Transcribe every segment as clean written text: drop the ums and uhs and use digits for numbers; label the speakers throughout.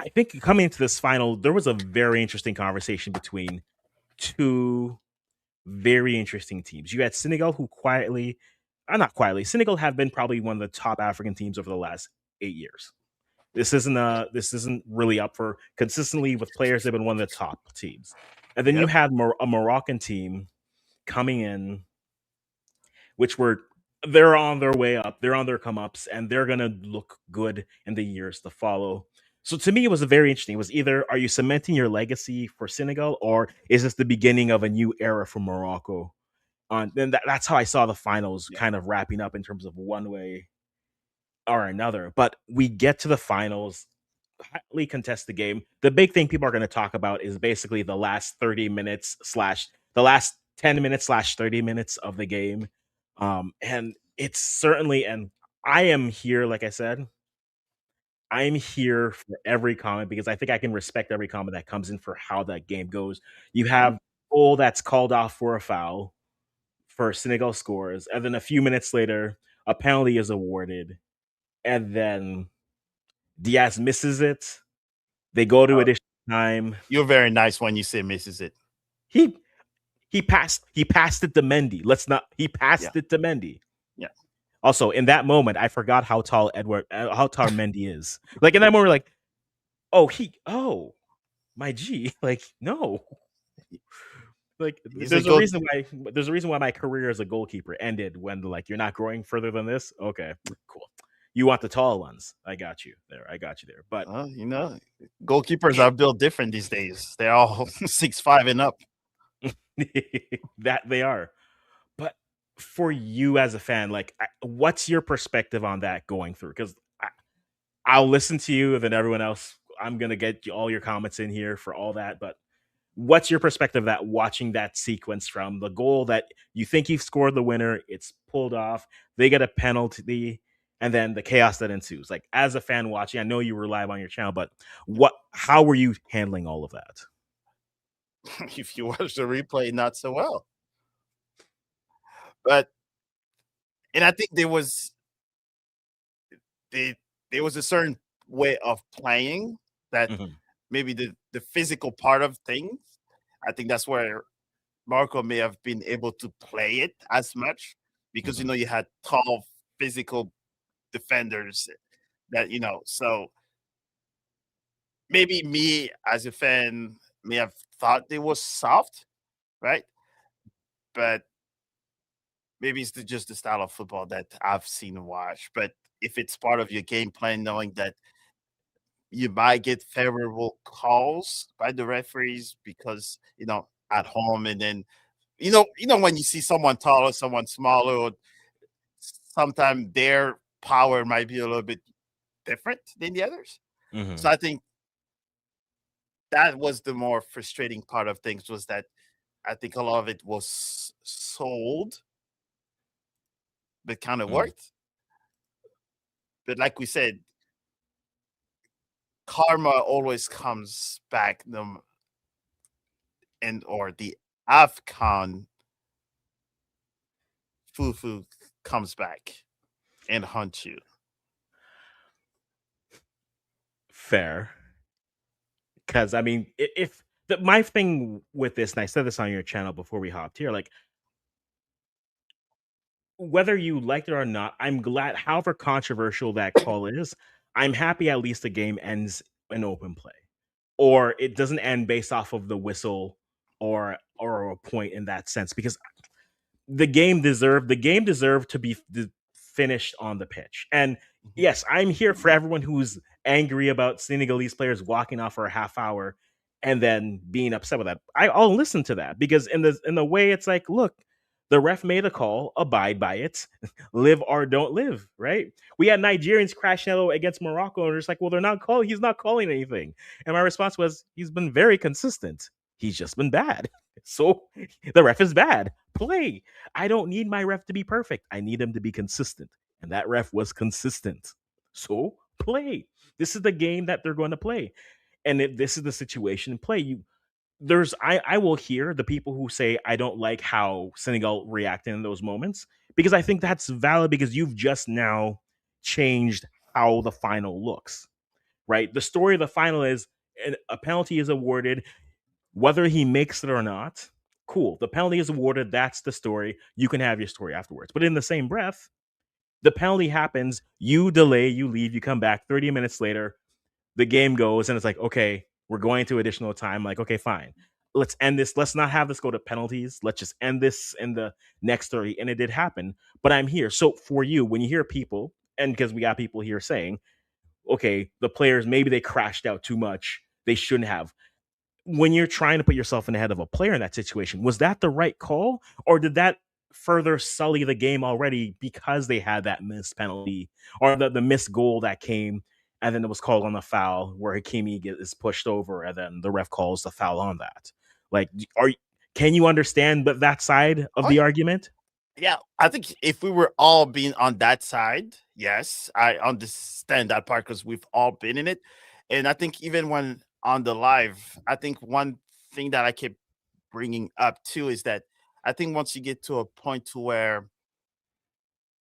Speaker 1: I think coming into this final, there was a very interesting conversation between two very interesting teams. You had Senegal, who not quietly, Senegal have been probably one of the top African teams over the last 8 years. This isn't really up for consistently with players. They've been one of the top teams, and then you
Speaker 2: Yep.
Speaker 1: had a Moroccan team coming in, which they're on their way up, they're on their come ups, and they're gonna look good in the years to follow. So to me, it was very interesting. It was either are you cementing your legacy for Senegal, or is this the beginning of a new era for Morocco? Then that's how I saw the finals
Speaker 2: Yeah.
Speaker 1: kind of wrapping up in terms of one way or another. But we get to the finals, highly contested game. The big thing people are going to talk about is basically the last 30 minutes slash the last 10 minutes slash 30 minutes of the game. And it's certainly, and I am here, like I said, I'm here for every comment because I think I can respect every comment that comes in for how that game goes. You have goal that's called off for a foul for Senegal scores, and then a few minutes later, a penalty is awarded, and then Diaz misses it. They go to additional time.
Speaker 2: You're very nice when you say misses it.
Speaker 1: He passed it to Mendy. He passed
Speaker 2: Yeah.
Speaker 1: it to Mendy.
Speaker 2: Yeah.
Speaker 1: Also, in that moment, I forgot how tall Mendy is. Like in that moment, like, oh, my G, like no. Like there's a reason why my career as a goalkeeper ended when like you're not growing further than this. Okay, cool. You want the tall ones? I got you there. But
Speaker 2: goalkeepers are built different these days. They're all 6'5" and up.
Speaker 1: That they are. But for you as a fan, like, what's your perspective on that going through? Because I'll listen to you, and then everyone else, I'm gonna get all your comments in here for all that. But what's your perspective of that, watching that sequence from the goal that you think you've scored the winner, it's pulled off, they get a penalty, and then the chaos that ensues? Like, as a fan watching, I know you were live on your channel, but how were you handling all of that?
Speaker 2: If you watch the replay, not so well. But I think there was a certain way of playing that maybe the physical part of things, I think that's where Morocco may have been able to play it as much because, you had tall physical defenders that, so maybe me as a fan may have thought they was soft, right? But maybe it's just the style of football that I've seen and watched. But if it's part of your game plan, knowing that you might get favorable calls by the referees because, at home, and then, when you see someone taller, someone smaller, sometimes their power might be a little bit different than the others. So I think that was the more frustrating part of things, was that I think a lot of it was sold, but kind of worked. But like we said, karma always comes back, or the AFCON fufu comes back and hunts you.
Speaker 1: Fair. Because I mean, my thing with this, and I said this on your channel before we hopped here, like, whether you liked it or not, I'm glad, however controversial that call is, I'm happy at least the game ends in open play, or it doesn't end based off of the whistle or a point in that sense, because the game deserved to be finished on the pitch. And yes, I'm here for everyone who's angry about Senegalese players walking off for a half hour and then being upset with that. I'll listen to that, because in the way it's like, look, the ref made a call, abide by it, live or don't live, right? We had Nigerians crashing out against Morocco, and it's like, well, he's not calling anything. And my response was, he's been very consistent. He's just been bad. So the ref is bad. Play. I don't need my ref to be perfect. I need him to be consistent. And that ref was consistent. So play. This is the game that they're going to play. And if this is the situation in play, I will hear the people who say I don't like how Senegal reacted in those moments, because I think that's valid, because you've just now changed how the final looks. right? The story of the final is a penalty is awarded, whether he makes it or not. Cool. The penalty is awarded. That's the story. You can have your story afterwards. But in the same breath, the penalty happens. You delay, you leave, you come back 30 minutes later. The game goes, and it's like, okay, we're going to additional time. Like, okay, fine. Let's end this. Let's not have this go to penalties. Let's just end this in the next 30. And it did happen. But I'm here. So for you, when you hear people, and because we got people here saying, okay, the players, maybe they crashed out too much. They shouldn't have. When you're trying to put yourself in the head of a player in that situation, was that the right call? Or did that further sully the game already because they had that missed penalty or the missed goal that came and then it was called on the foul where Hakimi is pushed over and then the ref calls the foul on that? Like, can you understand but that side of
Speaker 2: Oh,
Speaker 1: the argument?
Speaker 2: yeah, I think if we were all being on that side, yes, I understand that part because we've all been in it. And I think even when on the live, I think one thing that I keep bringing up too is that I think once you get to a point to where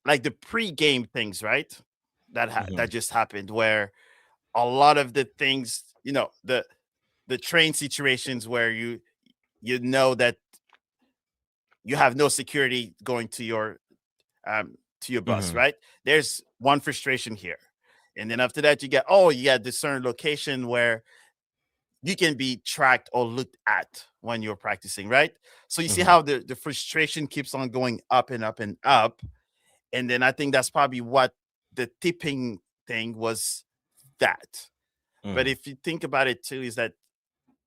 Speaker 2: like the pre-game things, right? That
Speaker 1: Mhm.
Speaker 2: just happened where a lot of the things, the train situations where you know that you have no security going to your bus,
Speaker 1: Mhm.
Speaker 2: right? There's one frustration here. And then after that, you got discern location where you can be tracked or looked at when you're practicing, right? So you see
Speaker 1: Mhm.
Speaker 2: how the frustration keeps on going up and up and up. And then I think that's probably what the tipping thing was that. But
Speaker 1: Mhm.
Speaker 2: if you think about it too, is that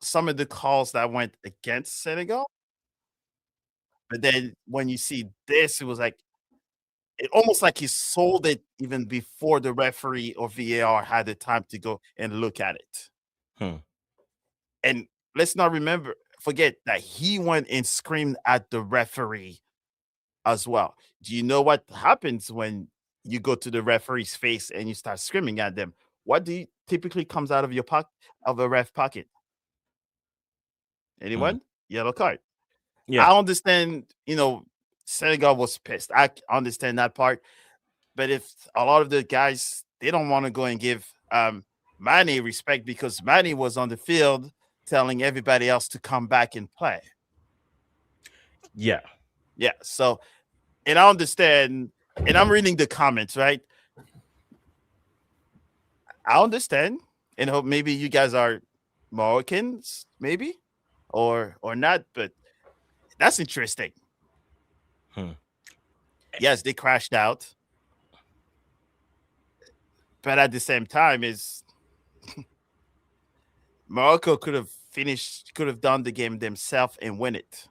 Speaker 2: some of the calls that went against Senegal, but then when you see this, it was like it almost like he sold it even before the referee or VAR had the time to go and look at it.
Speaker 1: Hmm.
Speaker 2: And let's not forget that he went and screamed at the referee as well. Do you know what happens when you go to the referee's face and you start screaming at them? What do you typically comes out of your pocket of a ref pocket?
Speaker 1: Hmm.
Speaker 2: Anyone? Yellow card.
Speaker 1: Yeah.
Speaker 2: I understand, Senegal was pissed. Understand that part. But if a lot of the guys they don't want to go and give Manny respect because Manny was on the field telling everybody else to come back and play.
Speaker 1: Yeah.
Speaker 2: Yeah. So and I understand, and I'm reading the comments, right? I understand, and hope maybe you guys are Moroccans, maybe, or not, but that's interesting.
Speaker 1: Hmm.
Speaker 2: Yes, they crashed out, but at the same time, is Morocco could have done the game themselves and win it.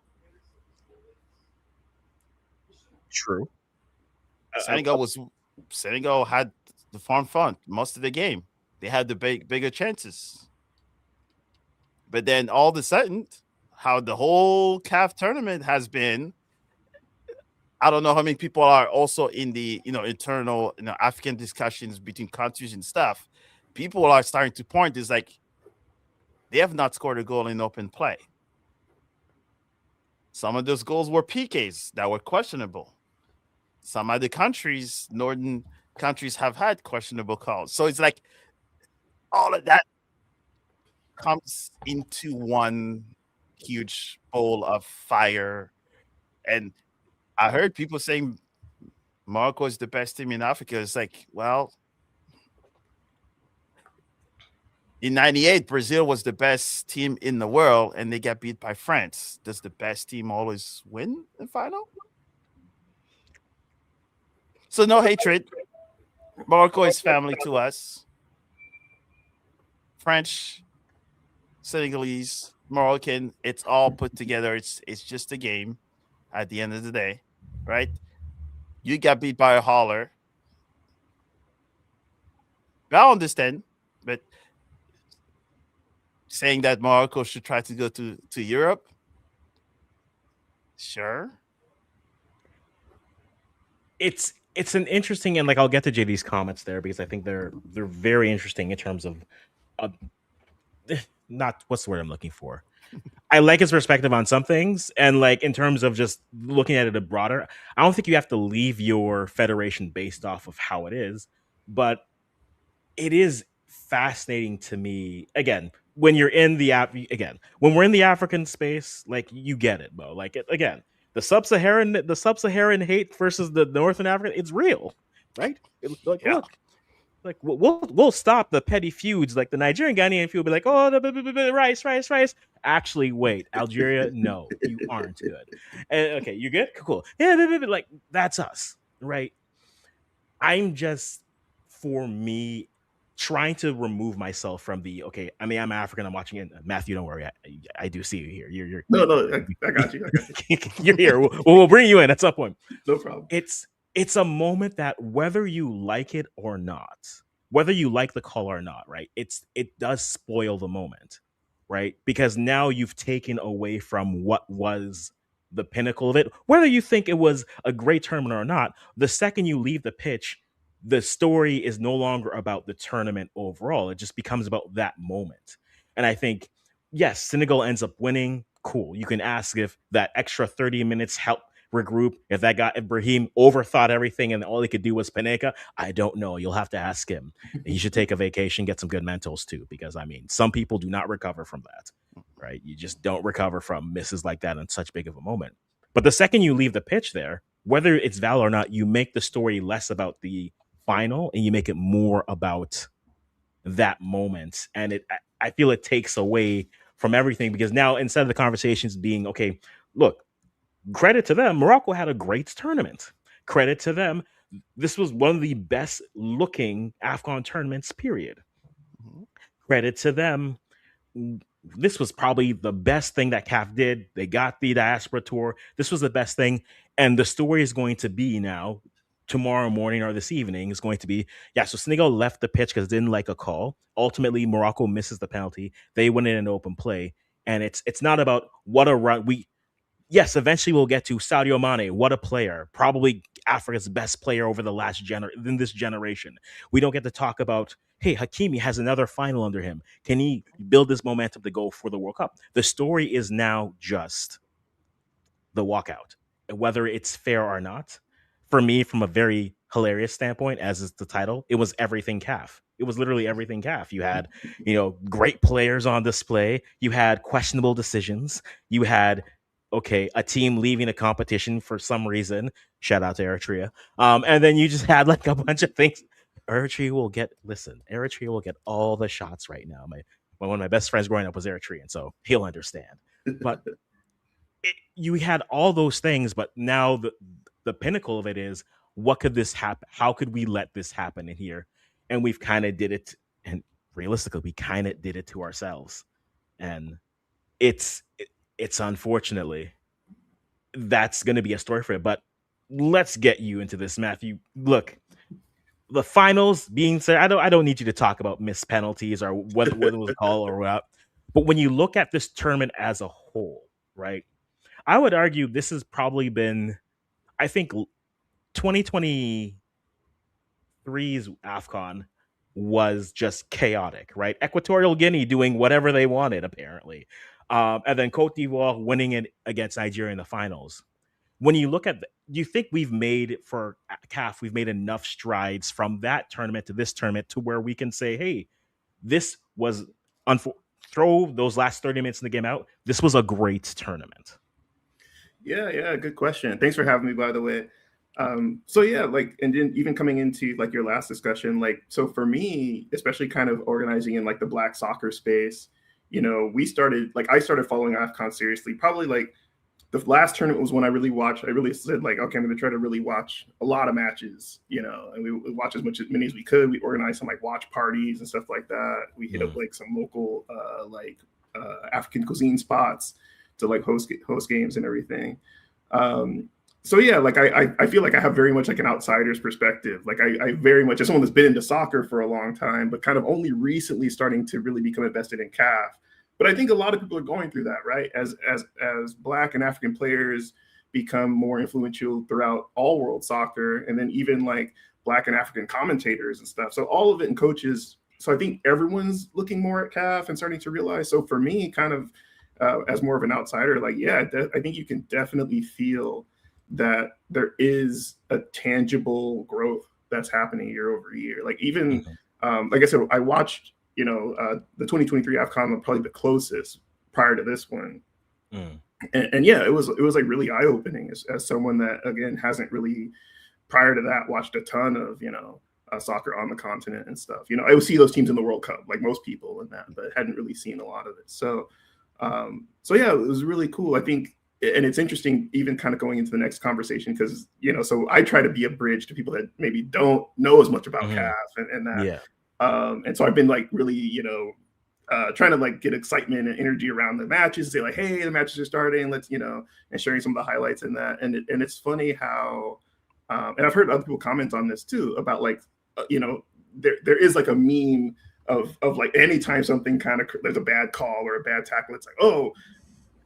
Speaker 1: True.
Speaker 2: Senegal was Senegal had the farm front most of the game. They had the bigger chances. But then all of a sudden, how the whole CAF tournament has been, I don't know how many people are also in the internal African discussions between countries and stuff. People are starting to point is like they have not scored a goal in open play. Some of those goals were PKs that were questionable. Some other countries, northern countries, have had questionable calls. So it's like all of that comes into one huge bowl of fire. And I heard people saying Morocco is the best team in Africa. It's like, well, in '98, Brazil was the best team in the world, and they got beat by France. Does the best team always win the final? So no hatred. Morocco is family to us. French, Senegalese, Moroccan, it's all put together. It's just a game at the end of the day, right? You got beat by a hauler. I understand, but saying that Morocco should try to go to Europe, sure.
Speaker 1: It's an interesting, and like I'll get to JD's comments there because I think they're very interesting in terms of uh, not what's the word I'm looking for. I like his perspective on some things, and like in terms of just looking at it a broader. I don't think you have to leave your federation based off of how it is, but it is fascinating to me. Again, when you're in the when we're in the African space, like you get it, Mo. Like again, the sub-Saharan hate versus the Northern African, it's real, right? Like
Speaker 2: Yeah.
Speaker 1: look, like we'll stop the petty feuds, like the Nigerian Ghanaian feud, be like, oh, the rice. Actually, wait, Algeria, no, you aren't good. And okay, you good? Cool. Yeah, like that's us, right? I'm just, for me, trying to remove myself from the okay. I mean, I'm African. I'm watching it. Matthew, don't worry. I do see you here.
Speaker 2: No, I got you. I got you.
Speaker 1: You're here. We'll bring you in at some point.
Speaker 2: No problem.
Speaker 1: It's a moment that whether you like it or not, whether you like the call or not, right? It does spoil the moment, right? Because now you've taken away from what was the pinnacle of it. Whether you think it was a great tournament or not, the second you leave the pitch, the story is no longer about the tournament overall. It just becomes about that moment. And I think, yes, Senegal ends up winning. Cool. You can ask if that extra 30 minutes helped regroup. If Brahim overthought everything and all he could do was Panenka, I don't know. You'll have to ask him. He should take a vacation, get some good mentals too, because I mean, some people do not recover from that, right? You just don't recover from misses like that in such big of a moment. But the second you leave the pitch there, whether it's valid or not, you make the story less about the final and you make it more about that moment. And I feel it takes away from everything because now instead of the conversations being, okay, look, credit to them, Morocco had a great tournament. Credit to them, this was one of the best looking AFCON tournaments, period.
Speaker 2: Mm-hmm.
Speaker 1: Credit to them, this was probably the best thing that CAF did. They got the diaspora tour. This was the best thing. And the story is going to be now, tomorrow morning or this evening, is going to be, yeah, so Senegal left the pitch because they didn't like a call. Ultimately, Morocco misses the penalty. They win it in open play. And it's not about what a run. Yes, eventually we'll get to Sadio Mane. What a player. Probably Africa's best player over the in this generation. We don't get to talk about, hey, Hakimi has another final under him. Can he build this momentum to go for the World Cup? The story is now just the walkout, whether it's fair or not. For me, from a very hilarious standpoint, as is the title, it was everything CAF. It was literally everything CAF. You had, great players on display. You had questionable decisions. You had, okay, a team leaving a competition for some reason. Shout out to Eritrea. And then you just had like a bunch of things. Eritrea will get all the shots right now. One of my best friends growing up was Eritrean, so he'll understand. But you had all those things, but now the pinnacle of it is, what could this happen? How could we let this happen in here? And we've kind of did it, and realistically, we kind of did it to ourselves. And it's unfortunately that's going to be a story for it. But let's get you into this, Matthew. Look, the finals being said, I don't need you to talk about missed penalties or what it was called or what. But when you look at this tournament as a whole, right? I would argue this has probably been, I think, 2023's AFCON was just chaotic, right? Equatorial Guinea doing whatever they wanted, apparently. And then Cote d'Ivoire winning it against Nigeria in the finals. When you look at, do you think we've made for CAF, we've made enough strides from that tournament to this tournament to where we can say, hey, this was, throw those last 30 minutes in the game out, this was a great tournament?
Speaker 3: Yeah, good question. Thanks for having me, by the way. So yeah, like, and then even coming into like your last discussion, like, so for me, especially kind of organizing in like the Black soccer space, I started following AFCON seriously, probably like the last tournament was when I really said like, okay, I'm going to try to really watch a lot of matches, and we watch as many as we could. We organized some like watch parties and stuff like that. We hit up like some local, African cuisine spots to like host games and everything. So yeah, like I feel like I have very much like an outsider's perspective. Like I very much, as someone that's been into soccer for a long time, but kind of only recently starting to really become invested in CAF. But I think a lot of people are going through that, right? As Black and African players become more influential throughout all world soccer, and then even like Black and African commentators and stuff. So all of it, and coaches. So I think everyone's looking more at CAF and starting to realize. So for me, kind of as more of an outsider, like, yeah, I think you can definitely feel that there is a tangible growth that's happening year over year. Like even, like I said, I watched the 2023 AFCON was probably the closest prior to this one.
Speaker 1: Mm.
Speaker 3: And yeah, it was like really eye opening as someone that again hasn't really prior to that watched a ton of soccer on the continent and stuff. I would see those teams in the World Cup like most people and that, but hadn't really seen a lot of it. So yeah, it was really cool. I think, and it's interesting even kind of going into the next conversation because so I try to be a bridge to people that maybe don't know as much about CAF and that.
Speaker 1: Yeah.
Speaker 3: And so I've been like really trying to like get excitement and energy around the matches, say like, hey, the matches are starting, let's and sharing some of the highlights in that. And it's funny how and I've heard other people comment on this too about like there is like a meme of like anytime something kind of there's a bad call or a bad tackle, it's like, oh,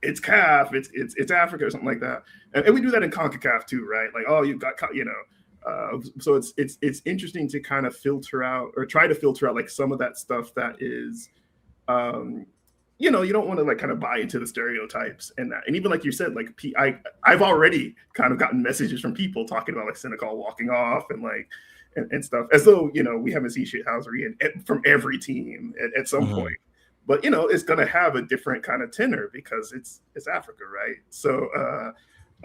Speaker 3: it's CAF, it's Africa or something like that. And we do that in CONCACAF too, right? Like, oh, you got so it's interesting to kind of filter out or try to filter out like some of that stuff that is you don't want to like kind of buy into the stereotypes and that. And even like you said, like I've already kind of gotten messages from people talking about like Senegal walking off and like and stuff as though we haven't seen shithousery from every team at some point. But it's going to have a different kind of tenor because it's Africa, right? So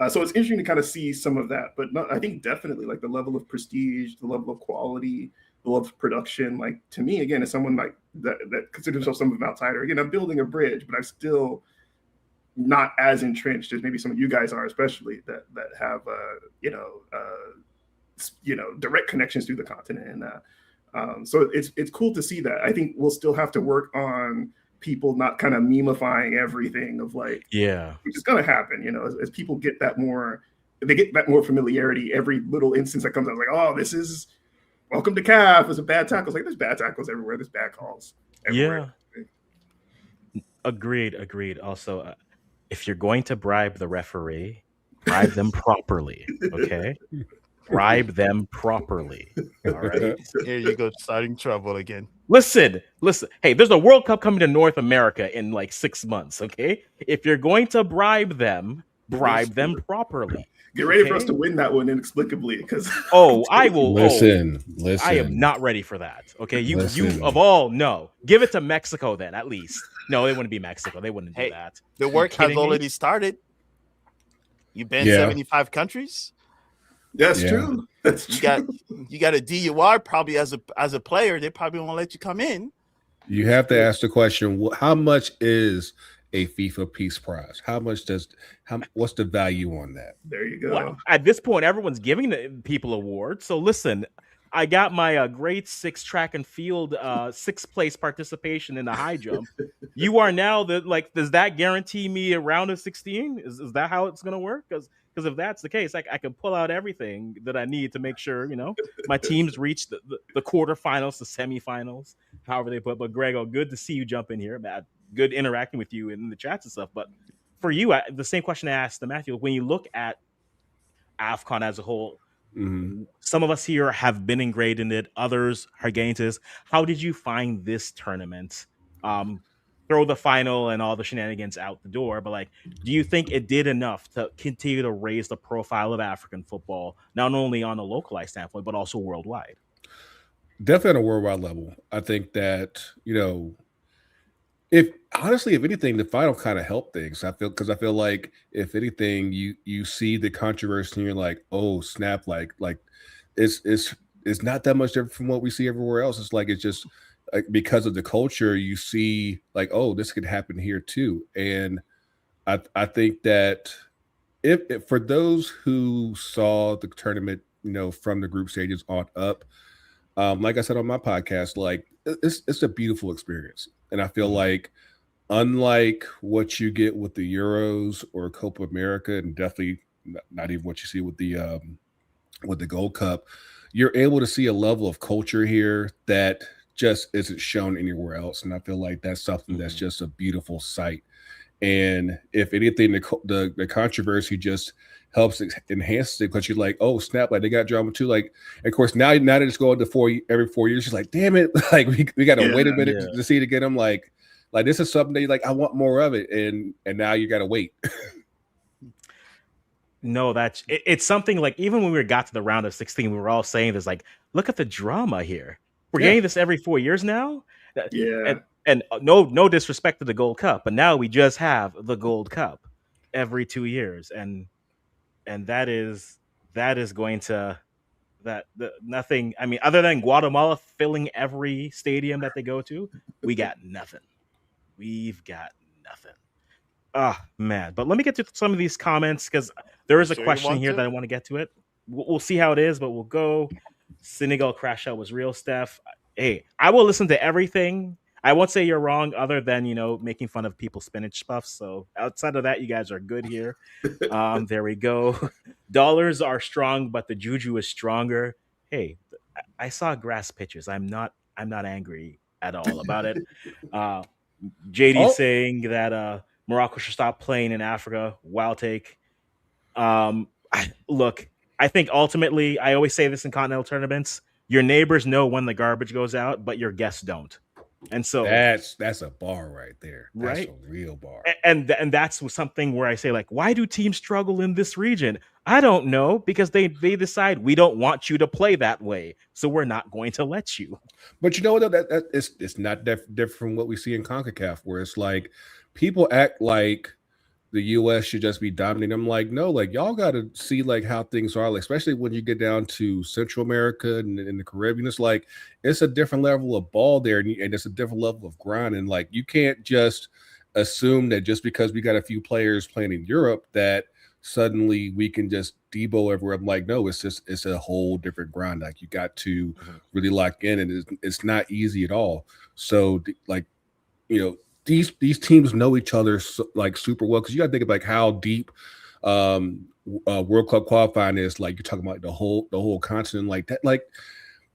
Speaker 3: so it's interesting to kind of see some of that. But I think definitely like the level of prestige, the level of quality, the level of production. Like to me, again, as someone like that considers himself some of an outsider, again, I'm building a bridge, but I'm still not as entrenched as maybe some of you guys are, especially that have direct connections through the continent and that. So it's cool to see that. I think we'll still have to work on people not kind of memifying everything of like, which is going to happen, as people get that more, they get that more familiarity. Every little instance that comes out, like, oh, this is welcome to CAF. There's a bad tackle. It's like there's bad tackles everywhere. There's bad calls everywhere.
Speaker 1: Yeah. Agreed. Also, if you're going to bribe the referee, bribe them properly. Okay. Bribe them properly. All right.
Speaker 2: Here you go, starting trouble again.
Speaker 1: Listen. Hey, there's a World Cup coming to North America in like 6 months. Okay. If you're going to bribe them properly.
Speaker 3: Get ready for us to win that one inexplicably, because
Speaker 1: I will
Speaker 4: listen.
Speaker 1: I am not ready for that. Okay. You of all no. Give it to Mexico then, at least. No, it wouldn't be Mexico. They wouldn't do that.
Speaker 2: The work has already started. You've been 75 countries.
Speaker 3: That's true. That's true.
Speaker 2: You got a DUI probably as a player. They probably won't let you come in.
Speaker 4: You have to ask the question: how much is a FIFA Peace Prize? What's the value on that?
Speaker 3: There you go.
Speaker 1: Well, at this point, everyone's giving the people awards. So listen, I got my grade 6 track and field 6th place participation in the high jump. You are now does that guarantee me a round of 16? Is that how it's gonna work? Because if that's the case, I can pull out everything that I need to make sure, my teams reach the quarterfinals, the semifinals, however they put. But Grego, good to see you jump in here. Matt, good interacting with you in the chats and stuff. But for you, the same question I asked to Matthew, when you look at AFCON as a whole, some of us here have been ingrained in it. Others are getting to this. How did you find this tournament? Throw the final and all the shenanigans out the door, but do you think it did enough to continue to raise the profile of African football, not only on a localized standpoint, but also worldwide?
Speaker 4: Definitely on a worldwide level. I think that, if anything, the final kind of helped things. I feel like if anything, you see the controversy and you're like, oh snap, like it's not that much different from what we see everywhere else. It's like, it's just because of the culture, you see like, oh, this could happen here too. And I think that if for those who saw the tournament, from the group stages on up, like I said on my podcast, like it's a beautiful experience. And I feel like unlike what you get with the Euros or Copa America, and definitely not even what you see with the Gold Cup, you're able to see a level of culture here that just isn't shown anywhere else. And I feel like that's something that's just a beautiful sight. And if anything, the controversy just helps enhance it, because you're like, oh snap, like they got drama too. Like, of course, now they just go into every 4 years. She's like, damn it, like we got to wait a minute to see it again. I'm like this is something that you're like, I want more of it, and now you got to wait.
Speaker 1: No, it's something like, even when we got to the round of 16, we were all saying this, like, look at the drama here. We're getting this every 4 years now.
Speaker 3: Yeah.
Speaker 1: And no disrespect to the Gold Cup, but now we just have the Gold Cup every 2 years, and that is going to nothing. I mean, other than Guatemala filling every stadium that they go to, we got nothing. We've got nothing. Oh man! But let me get to some of these comments because there is a
Speaker 2: Sure you
Speaker 1: question
Speaker 2: want
Speaker 1: here
Speaker 2: to?
Speaker 1: that I want to get to it. We'll see how it is, but we'll go. Senegal crash out was real, Steph. Hey, I will listen to everything. I won't say you're wrong, other than making fun of people's spinach puffs. So outside of that, you guys are good here. There we go. Dollars are strong, but the juju is stronger. Hey, I saw grass pitches. I'm not angry at all about it. JD
Speaker 4: Oh.
Speaker 1: saying that Morocco should stop playing in Africa. Wild take. Look, I think ultimately, I always say this in continental tournaments: your neighbors know when the garbage goes out, but your guests don't. And so
Speaker 4: That's a bar right there.
Speaker 1: Right?
Speaker 4: That's a real bar.
Speaker 1: and that's something where I say, like, why do teams struggle in this region? I don't know, because they decide we don't want you to play that way, so we're not going to let you.
Speaker 4: But you know what? That it's not different from what we see in CONCACAF, where it's like people act like the U.S. should just be dominating. I'm like, no, like y'all got to see like how things are, like, especially when you get down to Central America and the Caribbean. It's like it's a different level of ball there, and it's a different level of grind. And like you can't just assume that just because we got a few players playing in Europe that suddenly we can just debo everywhere. I'm like, no, it's a whole different grind. Like you got to really lock in, and it's not easy at all. So like, these teams know each other like super well, because you got to think of like how deep World Cup qualifying is. Like you're talking about the whole continent like that. Like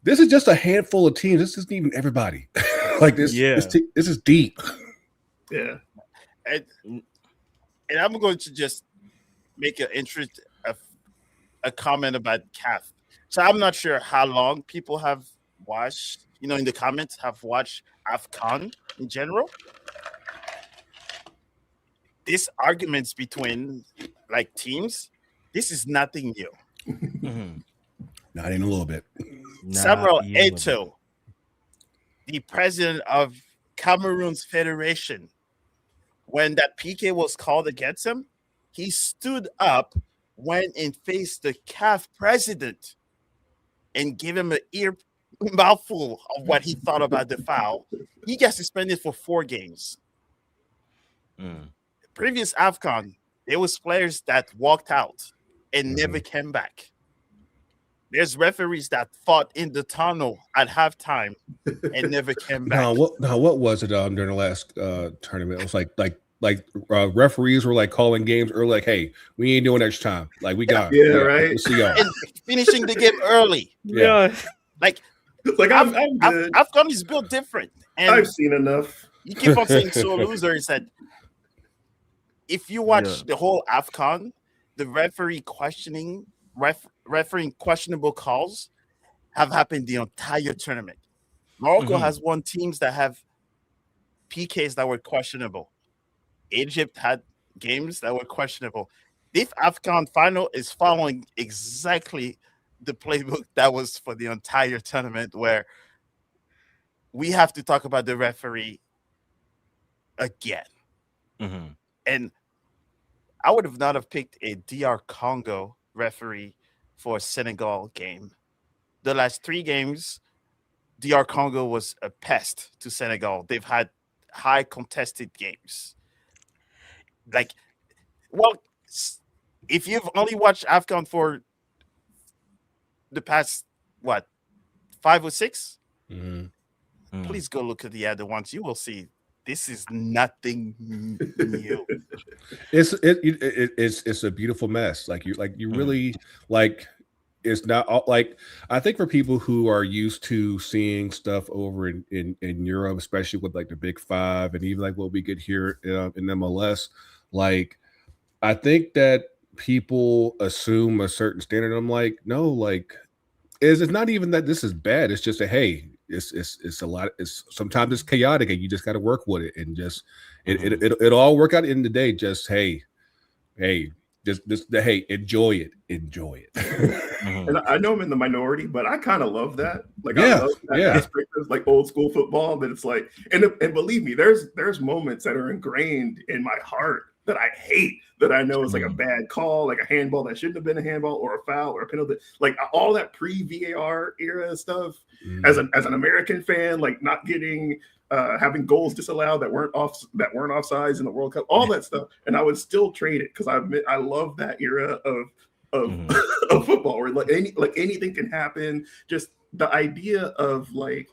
Speaker 4: this is just a handful of teams. This isn't even everybody. Like this is deep.
Speaker 3: Yeah.
Speaker 2: And I'm going to just make a comment about CAF. So I'm not sure how long people have watched, in the comments, have watched AFCON in general. These arguments between like teams, this is nothing new.
Speaker 4: Not even a little bit.
Speaker 2: Samuel Eto'o, the president of Cameroon's federation, when that PK was called against him, he stood up, went and faced the CAF president and gave him a mouthful of what he thought about the foul. He gets suspended for 4 games. Previous AFCON, there was players that walked out and never came back. There's referees that fought in the tunnel at halftime and never came back.
Speaker 4: What was it during the last tournament? It was like referees were like calling games early, like, hey, we ain't doing extra time. Like we got
Speaker 3: right.
Speaker 4: We'll see y'all.
Speaker 2: And finishing the game early.
Speaker 1: Yeah.
Speaker 2: Like
Speaker 3: I'm good.
Speaker 2: AFCON is built different. And
Speaker 3: I've seen enough.
Speaker 2: you keep on saying so loser. Is that if you watch the whole AFCON, the refereeing questionable calls have happened the entire tournament. Morocco has won teams that have PKs that were questionable. Egypt had games that were questionable. This AFCON final is following exactly the playbook that was for the entire tournament, where we have to talk about the referee again. And I would have not have picked a DR Congo referee for a Senegal game. The last 3 games, DR Congo was a pest to Senegal. They've had high contested games. Like, well, if you've only watched AFCON for the past, 5 or 6, please go look at the other ones. You will see this is nothing new.
Speaker 4: It's a beautiful mess. Like you really like. It's not like, I think for people who are used to seeing stuff over in Europe, especially with like the Big 5 and even like what we get here in MLS, like I think that people assume a certain standard. I'm like, no, like it's not even that this is bad. It's just hey, it's a lot. It's sometimes it's chaotic and you just got to work with it and just it'll all work out in the day. Just hey, hey, enjoy it.
Speaker 3: And I know I'm in the minority, but I kind of love that. Like,
Speaker 4: Yeah,
Speaker 3: I love that aspect of like old school football. That it's like, and believe me, there's moments that are ingrained in my heart that I hate. That I know is like a bad call, like a handball that shouldn't have been a handball, or a foul, or a penalty. Like all that pre-VAR era stuff. As an American fan, like not getting. Having goals disallowed that weren't offsides in the World Cup, all that stuff, and I would still trade it because I love that era of of football where like anything can happen. Just the idea of like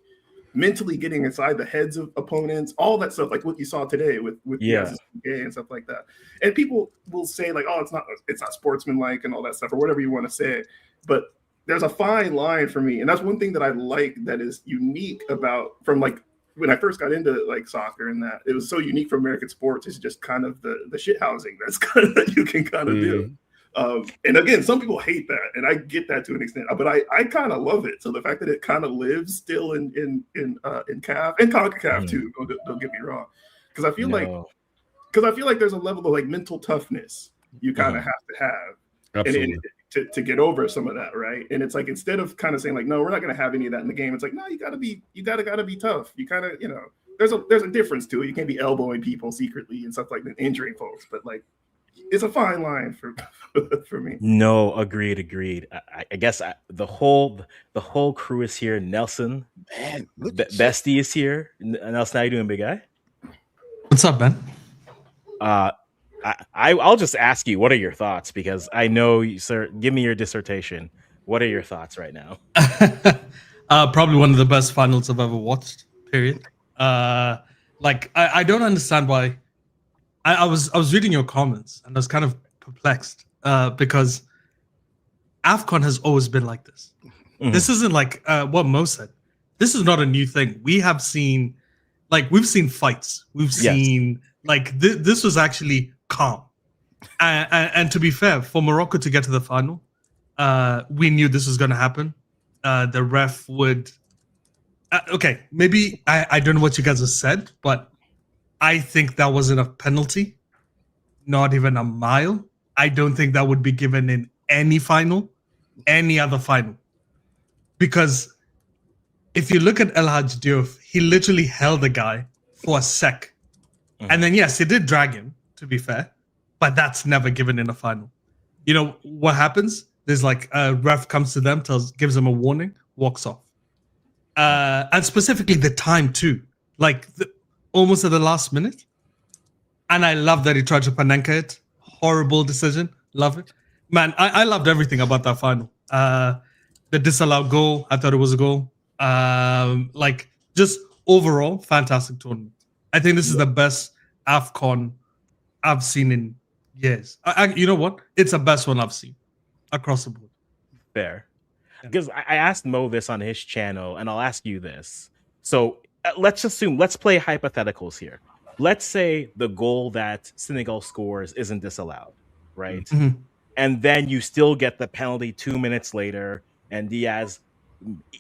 Speaker 3: mentally getting inside the heads of opponents, all that stuff, like what you saw today with the SSPA and stuff like that. And people will say like, oh, it's not sportsmanlike and all that stuff or whatever you want to say, but there's a fine line for me, and that's one thing that I like that is unique about from like. When I first got into like soccer and that, it was so unique for American sports. It's just kind of the shit housing that's kind of that you can kind of do. And again, some people hate that, and I get that to an extent, but I kind of love it. So the fact that it kind of lives still in CAF and CONCACAF too. Don't get me wrong, because I feel like there's a level of like mental toughness you kind of have to have.
Speaker 4: Absolutely.
Speaker 3: To get over some of that, right? And it's like instead of kind of saying like, no, we're not going to have any of that in the game. It's like, no, you gotta be tough. You kind of, there's a difference to it. You can't be elbowing people secretly and stuff like that, injuring folks. But like, it's a fine line for me.
Speaker 1: No, agreed. I guess the whole crew is here. Nelson,
Speaker 2: Man,
Speaker 1: Bestie is here. Nelson, how you doing, big guy?
Speaker 5: What's up, Ben?
Speaker 1: I'll just ask you, what are your thoughts? Because I know you, sir. Give me your dissertation. What are your thoughts right now?
Speaker 5: Probably one of the best finals I've ever watched. Period. Like I don't understand why. I was reading your comments and I was kind of perplexed because AFCON has always been like this. Mm-hmm. This isn't like what Mo said. This is not a new thing. We've seen fights. We've seen like this was actually calm. And to be fair, for Morocco to get to the final, we knew this was going to happen. The ref would... okay, maybe I don't know what you guys have said, but I think that wasn't a penalty, not even a mile. I don't think that would be given in any other final. Because if you look at El Hadji Diouf, he literally held the guy for a sec. Mm-hmm. And then, yes, he did drag him, to be fair, but that's never given in a final. You know what happens? There's like a ref comes to them, gives them a warning, walks off. And specifically the time too, like almost at the last minute. And I love that he tried to Panenka it. Horrible decision. Love it. Man, I loved everything about that final. The disallowed goal, I thought it was a goal. Like just overall, fantastic tournament. I think this is the best AFCON I've seen in years. You know what? It's the best one I've seen across the board.
Speaker 1: Fair. Because I asked Mo this on his channel, and I'll ask you this. So let's play hypotheticals here. Let's say the goal that Senegal scores isn't disallowed, right? Mm-hmm. And then you still get the penalty 2 minutes later, and Diaz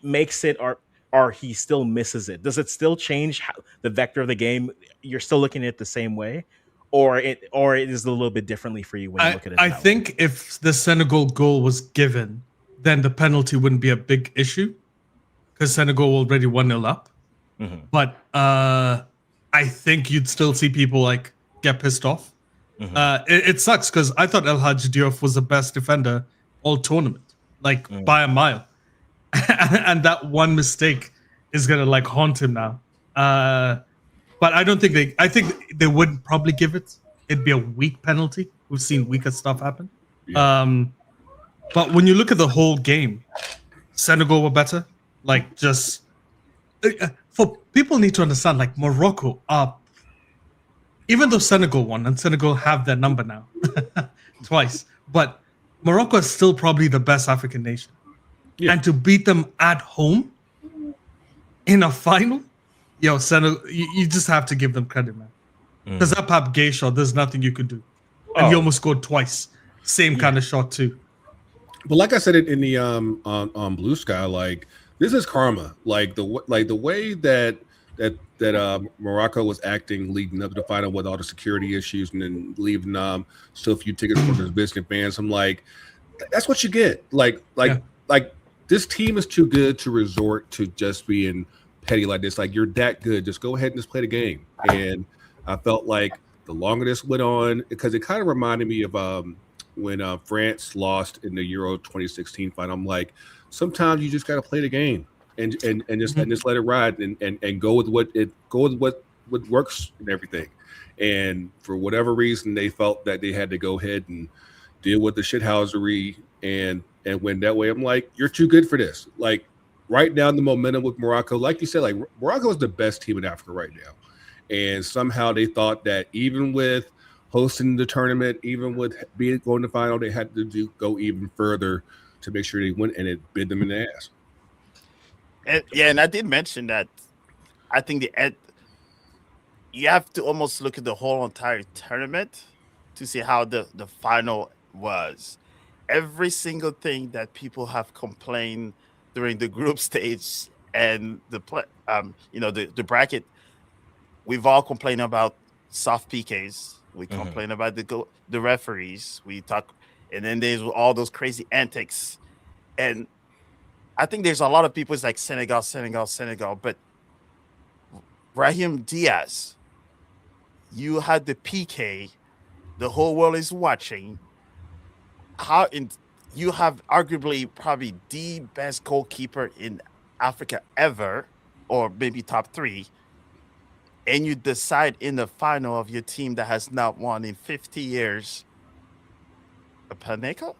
Speaker 1: makes it, or he still misses it. Does it still change the vector of the game? You're still looking at it the same way? Or it is a little bit differently for you when you look at it?
Speaker 5: I think if the Senegal goal was given, then the penalty wouldn't be a big issue because Senegal already 1-0 up. Mm-hmm. But I think you'd still see people like get pissed off. Mm-hmm. It sucks because I thought El Hadji Diouf was the best defender all tournament, like by a mile. And that one mistake is going to like haunt him now. But I don't think I think they would probably give it. It'd be a weak penalty. We've seen weaker stuff happen. Yeah. But when you look at the whole game, Senegal were better. Like just for people need to understand, like Morocco are, even though Senegal won and Senegal have their number now twice, but Morocco is still probably the best African nation. Yeah. And to beat them at home in a final, Senegal, you just have to give them credit, man. Because that Pap Gay shot, there's nothing you could do. And he almost scored twice. Same kind of shot too.
Speaker 4: But like I said in the on Blue Sky, like this is karma. Like the way that Morocco was acting leading up to the final with all the security issues and then leaving so few tickets for the visiting fans. I'm like, that's what you get. Like this team is too good to resort to just being petty like this. Like, you're that good. Just go ahead and just play the game. And I felt like the longer this went on, because it kind of reminded me of when France lost in the Euro 2016 final. I'm like, sometimes you just got to play the game and just let it ride and go with what works and everything. And for whatever reason, they felt that they had to go ahead and deal with the shithousery and win that way. I'm like, you're too good for this. Like, right now, the momentum with Morocco, like you said, like, Morocco is the best team in Africa right now. And somehow they thought that even with hosting the tournament, even with going to the final, they had to go even further to make sure they win, and it bit them in the ass.
Speaker 2: And I did mention that I think you have to almost look at the whole entire tournament to see how the final was. Every single thing that people have complained during the group stage and the bracket, we've all complained about soft PKs. We complain about the referees. We talk, and then there's all those crazy antics. And I think there's a lot of people. It's like Senegal, but Brahim Diaz, you had the PK. The whole world is watching. You have arguably probably the best goalkeeper in Africa ever, or maybe top 3, and you decide in the final of your team that has not won in 50 years. Panenka?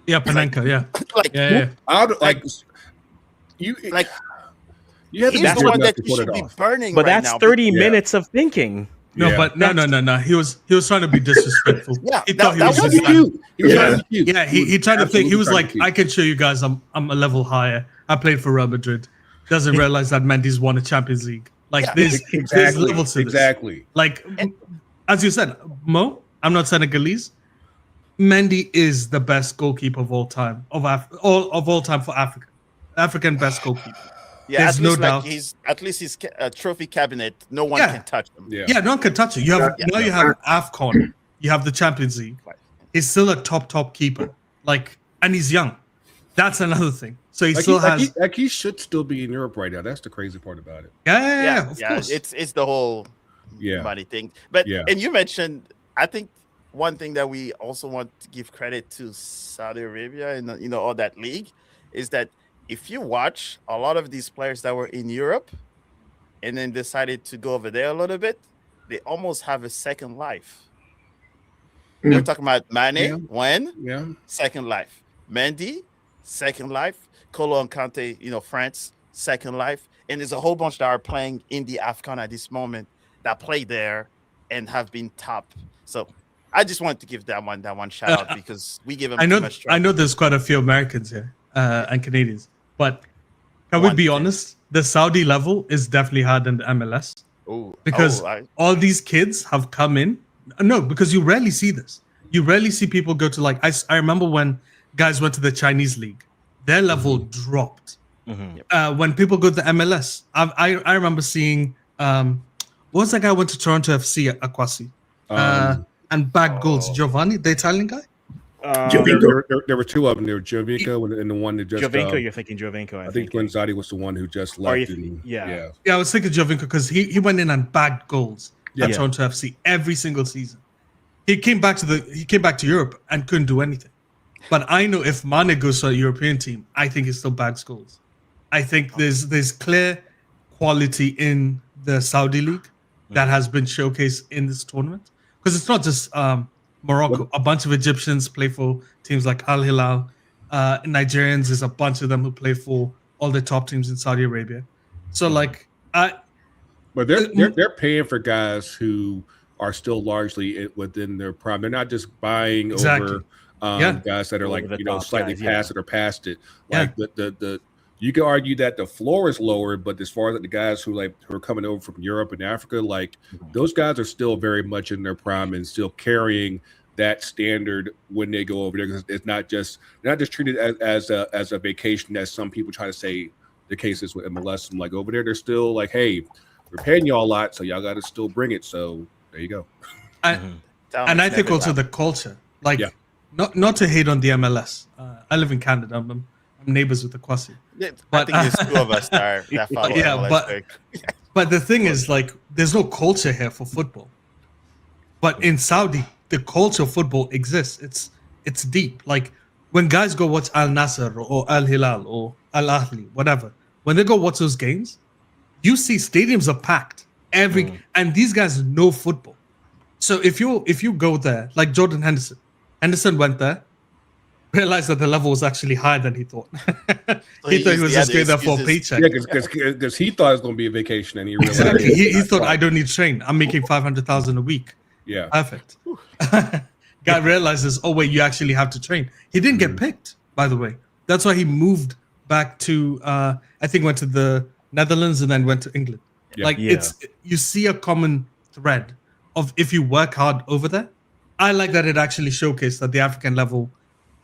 Speaker 5: Yeah, Panenka.
Speaker 4: You have
Speaker 2: he's the one that you should be burning.
Speaker 1: But
Speaker 2: right
Speaker 1: that's
Speaker 2: now.
Speaker 1: 30 minutes of thinking.
Speaker 5: No, but no. He was trying to be disrespectful.
Speaker 2: Yeah,
Speaker 5: he thought he was
Speaker 4: That
Speaker 5: just
Speaker 4: was cute.
Speaker 5: Yeah, he tried to think. He was like,
Speaker 4: cute.
Speaker 5: I can show you guys I'm a level higher. I played for Real Madrid. Doesn't realize that Mendy's won a Champions League. Like, there's levels to this.
Speaker 4: Exactly.
Speaker 5: Like, as you said, Mo, I'm not Senegalese. Mendy is the best goalkeeper of all time of all time for Africa. African best goalkeeper.
Speaker 2: Yeah,
Speaker 5: there's no doubt.
Speaker 2: He's his trophy cabinet. No one can touch him.
Speaker 5: Yeah, no one can touch it. You have you have AFCON. You have the Champions League. He's still a top keeper. Like, and he's young. That's another thing. So he still has.
Speaker 4: He should still be in Europe right now. That's the crazy part about it.
Speaker 5: Yeah, of course.
Speaker 2: It's the whole money thing. But and you mentioned, I think one thing that we also want to give credit to Saudi Arabia and all that league is that if you watch a lot of these players that were in Europe and then decided to go over there a little bit, they almost have a second life. We're talking about Mane, second life. Mendy, second life. Kolo and Kante, France, second life. And there's a whole bunch that are playing in the AFCON at this moment that play there and have been top. So I just wanted to give that one shout out because we give them too much trouble.
Speaker 5: I know there's quite a few Americans here and Canadians, but can we be honest? The Saudi level is definitely higher than the MLS. Because all these kids have come in. No, because you rarely see this. You rarely see people go to, like, I remember when guys went to the Chinese league, their level dropped. When people go to the MLS, I remember seeing what was that guy who went to Toronto FC at Akwasi and bagged goals? Giovanni, the Italian guy.
Speaker 4: There were two of them. There were Jovinko and the one that just.
Speaker 1: Jovinko, you're thinking Jovinko.
Speaker 4: I think Glenn was the one who just left.
Speaker 5: Yeah, I was thinking Jovinko because he went in and bagged goals at Toronto FC every single season. He came back to Europe and couldn't do anything. But I know if Mane goes to a European team, I think he still bags goals. I think there's clear quality in the Saudi league that has been showcased in this tournament because it's not just Morocco. A bunch of Egyptians play for teams like Al Hilal. Nigerians, there's a bunch of them who play for all the top teams in Saudi Arabia. So
Speaker 4: but they're paying for guys who are still largely within their prime. They're not just buying over guys that are slightly past it or past it. Like the you can argue that the floor is lower, but as far as the guys who are coming over from Europe and Africa, those guys are still very much in their prime and still carrying that standard when they go over there. Because it's not just treated as a vacation, as some people try to say the case is with MLS. I'm like, over there, they're still like, hey, we're paying y'all a lot, so y'all got to still bring it. So there you go.
Speaker 5: And I think also the culture, like not to hate on the MLS. I live in Canada. I'm neighbors with the Kwasi.
Speaker 2: Yeah, I think there's two of us that follow MLS.
Speaker 5: But the thing is, like, there's no culture here for football. But in Saudi, the culture of football exists. It's deep. Like when guys go watch Al Nasser or Al Hilal or Al Ahly, whatever, when they go watch those games, you see stadiums are packed and these guys know football. So if you go there, like Jordan Henderson went there, realized that the level was actually higher than he thought. He thought he was just going there for a paycheck.
Speaker 4: Yeah, because he thought it was going to be a vacation, and he realized
Speaker 5: exactly. He thought I don't need to train. I'm making 500,000 a week.
Speaker 4: Yeah,
Speaker 5: perfect. Guy realizes, oh wait, you actually have to train. He didn't get picked, by the way. That's why he moved back to I think went to the Netherlands and then went to England. It's you see a common thread of if you work hard over there. I like that it actually showcased that the African level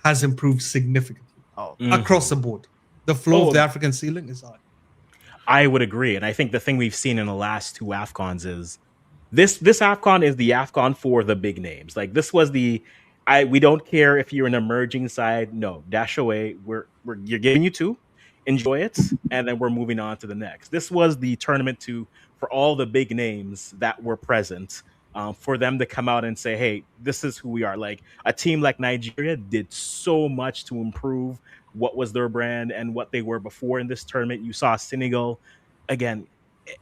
Speaker 5: has improved significantly across the board. The flow of the African ceiling is high.
Speaker 1: I would agree, and I think the thing we've seen in the last two AFCONs is this AFCON is the AFCON for the big names. Like this was we don't care if you're an emerging side. No, dash away. You're giving you two, enjoy it, and then we're moving on to the next. This was the tournament for all the big names that were present. For them to come out and say, hey, this is who we are. Like a team like Nigeria did so much to improve what was their brand and what they were before in this tournament. You saw Senegal. Again,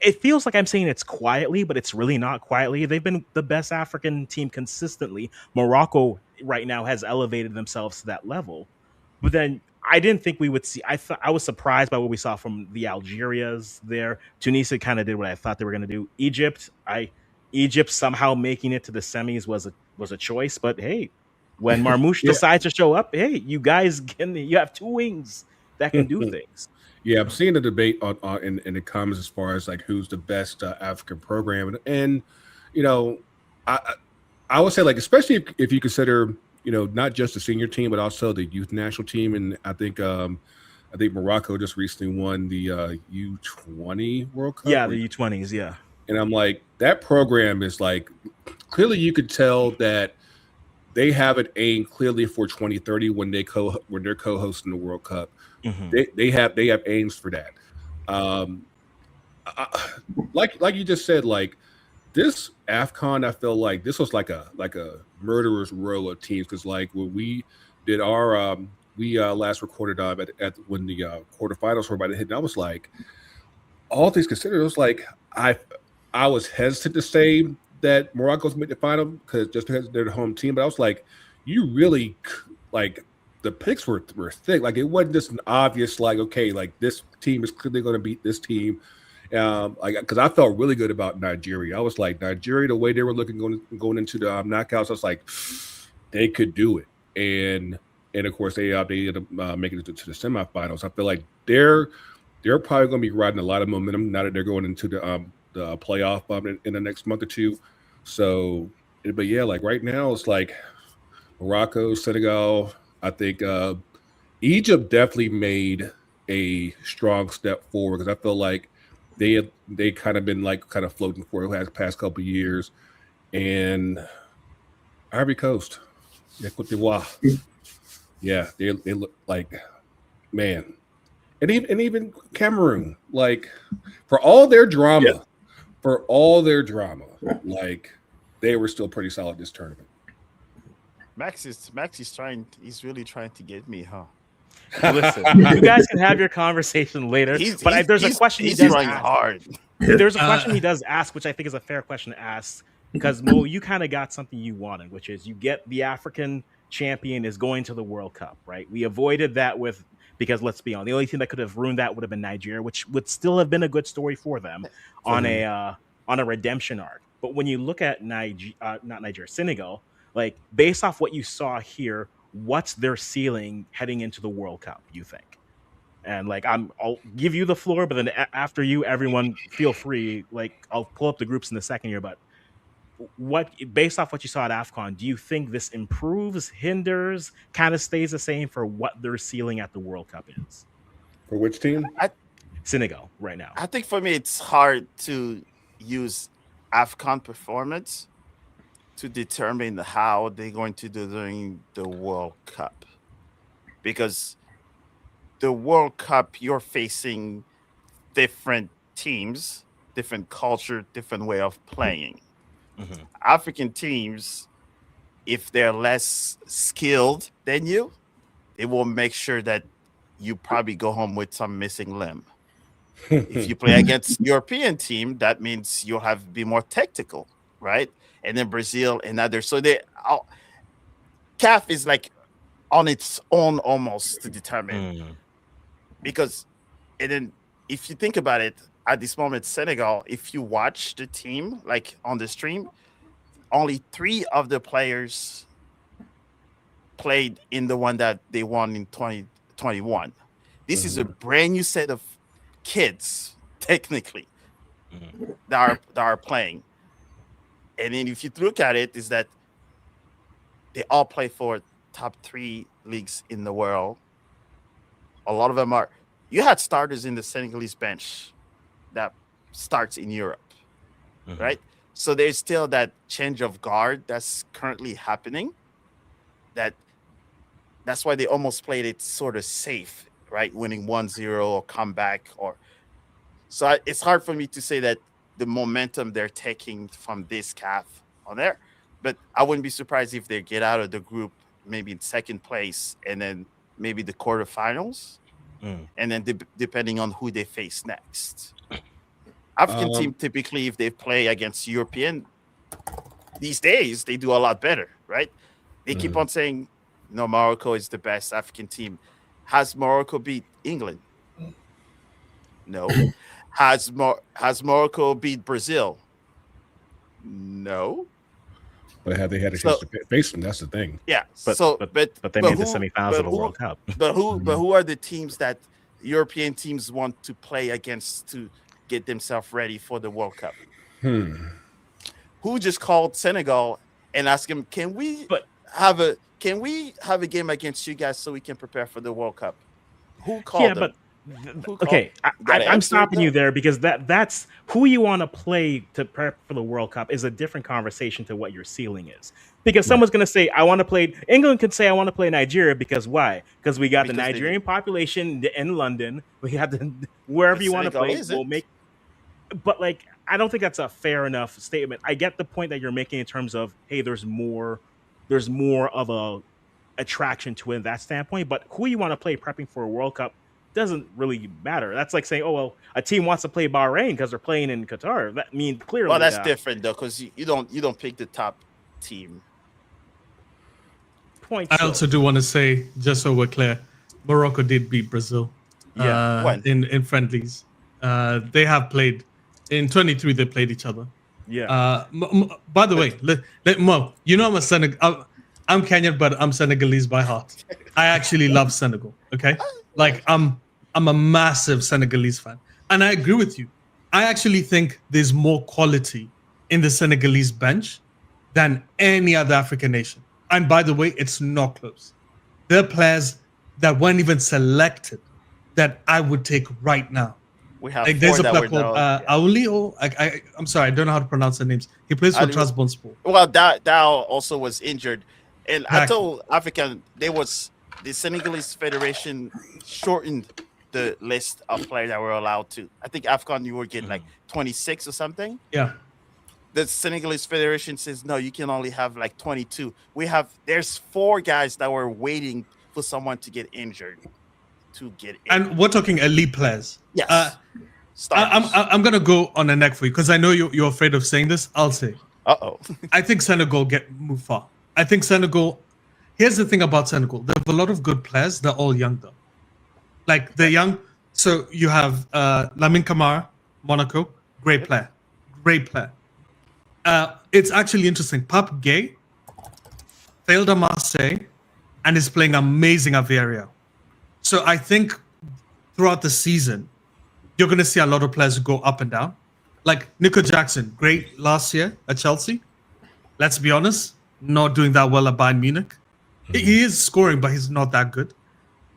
Speaker 1: it feels like I'm saying it's quietly, but it's really not quietly. They've been the best African team consistently. Morocco right now has elevated themselves to that level. But then I didn't think we would see. I was surprised by what we saw from the Algerias there. Tunisia kind of did what I thought they were going to do. Egypt somehow making it to the semis was a choice, but hey, when Marmoush decides to show up, hey, you guys you have two wings that can do things.
Speaker 4: Yeah, I'm seeing the debate in the comments as far as like who's the best African program, and you know, I would say like especially if you consider not just the senior team but also the youth national team, and I think Morocco just recently won the U20 World Cup.
Speaker 1: Yeah, the U20s, yeah.
Speaker 4: And I'm like, that program is like, clearly you could tell that they have it aimed clearly for 2030 when they're co-hosting the World Cup. Mm-hmm. They have aims for that. Like you just said, like this AFCON, I feel like this was like a murderer's row of teams, because like when we did our we last recorded at when the quarterfinals were about to hit, and I was like, all things considered, it was like I was hesitant to say that Morocco's made the final because they're the home team, but I was like, you really like the picks were thick. Like it wasn't just an obvious like, okay, like this team is clearly going to beat this team. Because I felt really good about Nigeria. I was like, Nigeria, the way they were looking going into the knockouts, I was like, they could do it. And of course they ended up making it to the semifinals. I feel like they're probably going to be riding a lot of momentum now that they're going into the playoff in the next month or two. So, but yeah, like right now it's like Morocco, Senegal. I think Egypt definitely made a strong step forward, because I feel like they kind of been like kind of floating for the past couple of years. And Ivory Coast, Cote d'Ivoire, yeah, they look like, man. And even Cameroon, like for all their drama, like they were still pretty solid this tournament.
Speaker 2: Max is he's really trying to get me, huh?
Speaker 1: Listen, you guys can have your conversation later. There's a question he does ask. Hard. There's a question he does ask, which I think is a fair question to ask, because Mo, you kind of got something you wanted, which is you get the African champion is going to the World Cup, right? We avoided that because let's be honest, the only thing that could have ruined that would have been Nigeria, which would still have been a good story for them on a redemption arc. But when you look at Senegal, like based off what you saw here, what's their ceiling heading into the World Cup, you think? And like I'll give you the floor, but then after you, everyone feel free. Like I'll pull up the groups in a second here, but based off what you saw at AFCON, do you think this improves, hinders, kind of stays the same for what their ceiling at the World Cup is?
Speaker 4: For which team?
Speaker 1: Senegal right now.
Speaker 2: I think for me it's hard to use AFCON performance to determine how they're going to do during the World Cup. Because the World Cup, you're facing different teams, different culture, different way of playing.
Speaker 1: Mhm.
Speaker 2: African teams, if they're less skilled than you, it will make sure that you probably go home with some missing limb. If you play against European team, that means you'll have to be more tactical, right? And then Brazil and others. So CAF is like on its own almost to determine.
Speaker 1: Mm.
Speaker 2: Because, and then if you think about it, at this moment, Senegal, if you watch the team like on the stream, only 3 of the players played in the one that they won in 2021. This is a brand new set of kids, technically, that are playing. And then if you look at it, is that they all play for top 3 leagues in the world. A lot of them are. You had starters in the Senegalese bench that starts in Europe, right? So there's still that change of guard that's currently happening. That's why they almost played it sort of safe, right? Winning 1-0 or comeback, or so it's hard for me to say that the momentum they're taking from this CAF on there, but I wouldn't be surprised if they get out of the group maybe in second place and then maybe the quarterfinals, and then depending on who they face next. African team typically, if they play against European these days, they do a lot better, right? They keep on saying, no, Morocco is the best African team. Has Morocco beat England? No. Has Morocco beat Brazil? No.
Speaker 4: But have they had a chance to face them? That's the thing.
Speaker 2: Yeah.
Speaker 1: But they made the semifinals of the World Cup.
Speaker 2: But who are the teams that European teams want to play against to get themselves ready for the World Cup? Who just called Senegal and asked them, can we have a game against you guys so we can prepare for the World Cup? Who called them?
Speaker 1: Okay, I'm stopping you there because that's who you want to play to prep for the World Cup is a different conversation to what your ceiling is. Because someone's going to say, I want to play, England could say, I want to play Nigeria because why? Because we got the Nigerian population in London. We have the, wherever you want to play, we'll make. But like, I don't think that's a fair enough statement. I get the point that you're making in terms of, hey, there's more of a attraction to it in that standpoint. But who you want to play prepping for a World Cup doesn't really matter. That's like saying, oh, well, a team wants to play Bahrain because they're playing in Qatar. That means clearly.
Speaker 2: Well, that's different though, because you don't pick the top team.
Speaker 5: I also do want to say, just so we're clear, Morocco did beat Brazil. In friendlies. They have played in 23. They played each other.
Speaker 1: Yeah.
Speaker 5: By the way, Mo, you know I'm Kenyan, but I'm Senegalese by heart. I actually love Senegal. Okay, like I'm a massive Senegalese fan, and I agree with you. I actually think there's more quality in the Senegalese bench than any other African nation. And by the way, it's not close. There are players that weren't even selected that I would take right now.
Speaker 2: We have
Speaker 5: like there's a player called Aulio. I'm sorry, I don't know how to pronounce the names. He plays for Trabzonspor.
Speaker 2: Well, Dow also was injured, and I told African the Senegalese Federation shortened the list of players that were allowed to. I think AFCON you were getting like 26 or something.
Speaker 5: Yeah.
Speaker 2: The Senegalese Federation says no, you can only have like 22. There's 4 guys that were waiting for someone to get injured.
Speaker 5: And we're talking elite players.
Speaker 2: Yes.
Speaker 5: I'm gonna go on the neck for you because I know you're afraid of saying this. I'll say. I think Senegal move far. I think Senegal. Here's the thing about Senegal. They have a lot of good players. They're all young though. Like they're young. So you have Lamine Camara, Monaco, great player. It's actually interesting. Pape Gueye failed at Marseille and is playing amazing at Villarreal. So I think throughout the season, you're going to see a lot of players go up and down. Like Nico Jackson, great last year at Chelsea. Let's be honest, not doing that well at Bayern Munich. He is scoring, but he's not that good.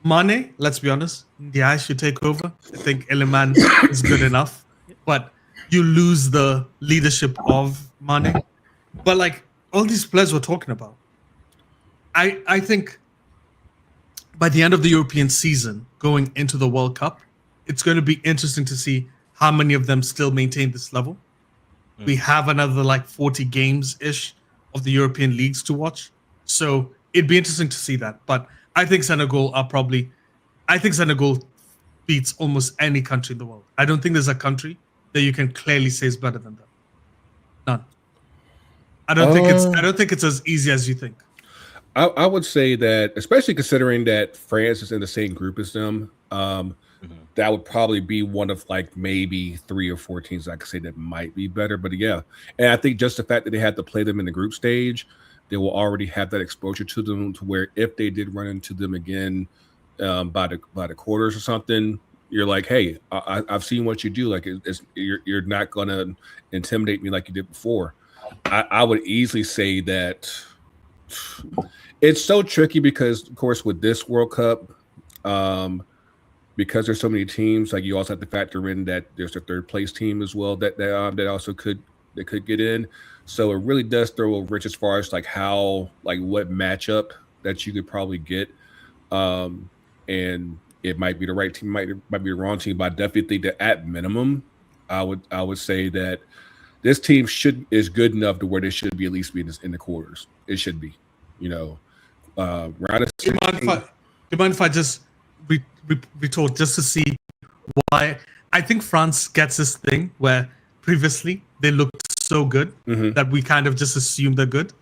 Speaker 5: Mane, let's be honest, the eye should take over. I think Iliman is good enough. But you lose the leadership of Mane. But like all these players we're talking about, I think by the end of the European season, going into the World Cup, it's going to be interesting to see how many of them still maintain this level. We have another like 40 games-ish of the European leagues to watch. So it'd be interesting to see that. But I think Senegal beats almost any country in the world. I don't think there's a country that you can clearly say is better than them. None. I don't think it's as easy as you think.
Speaker 4: I would say that, especially considering that France is in the same group as them, that would probably be one of like maybe 3 or 4 teams I could say that might be better. But yeah, and I think just the fact that they had to play them in the group stage, they will already have that exposure to them, to where if they did run into them again by the quarters or something, you're like, hey, I've seen what you do. Like you're not gonna intimidate me like you did before. I would easily say that. It's so tricky because, of course, with this World Cup, because there's so many teams, like you also have to factor in that there's a third place team as well that also could get in. So it really does throw a wrench as far as like what matchup that you could probably get, and it might be the right team, might be the wrong team. But I definitely think that at minimum, I would say that this team is good enough to where they should be at least be in the quarters. It should be, round of 16.
Speaker 5: Do you mind if I just retort just to see why I think France gets this thing where previously they looked so good that we kind of just assume they're good,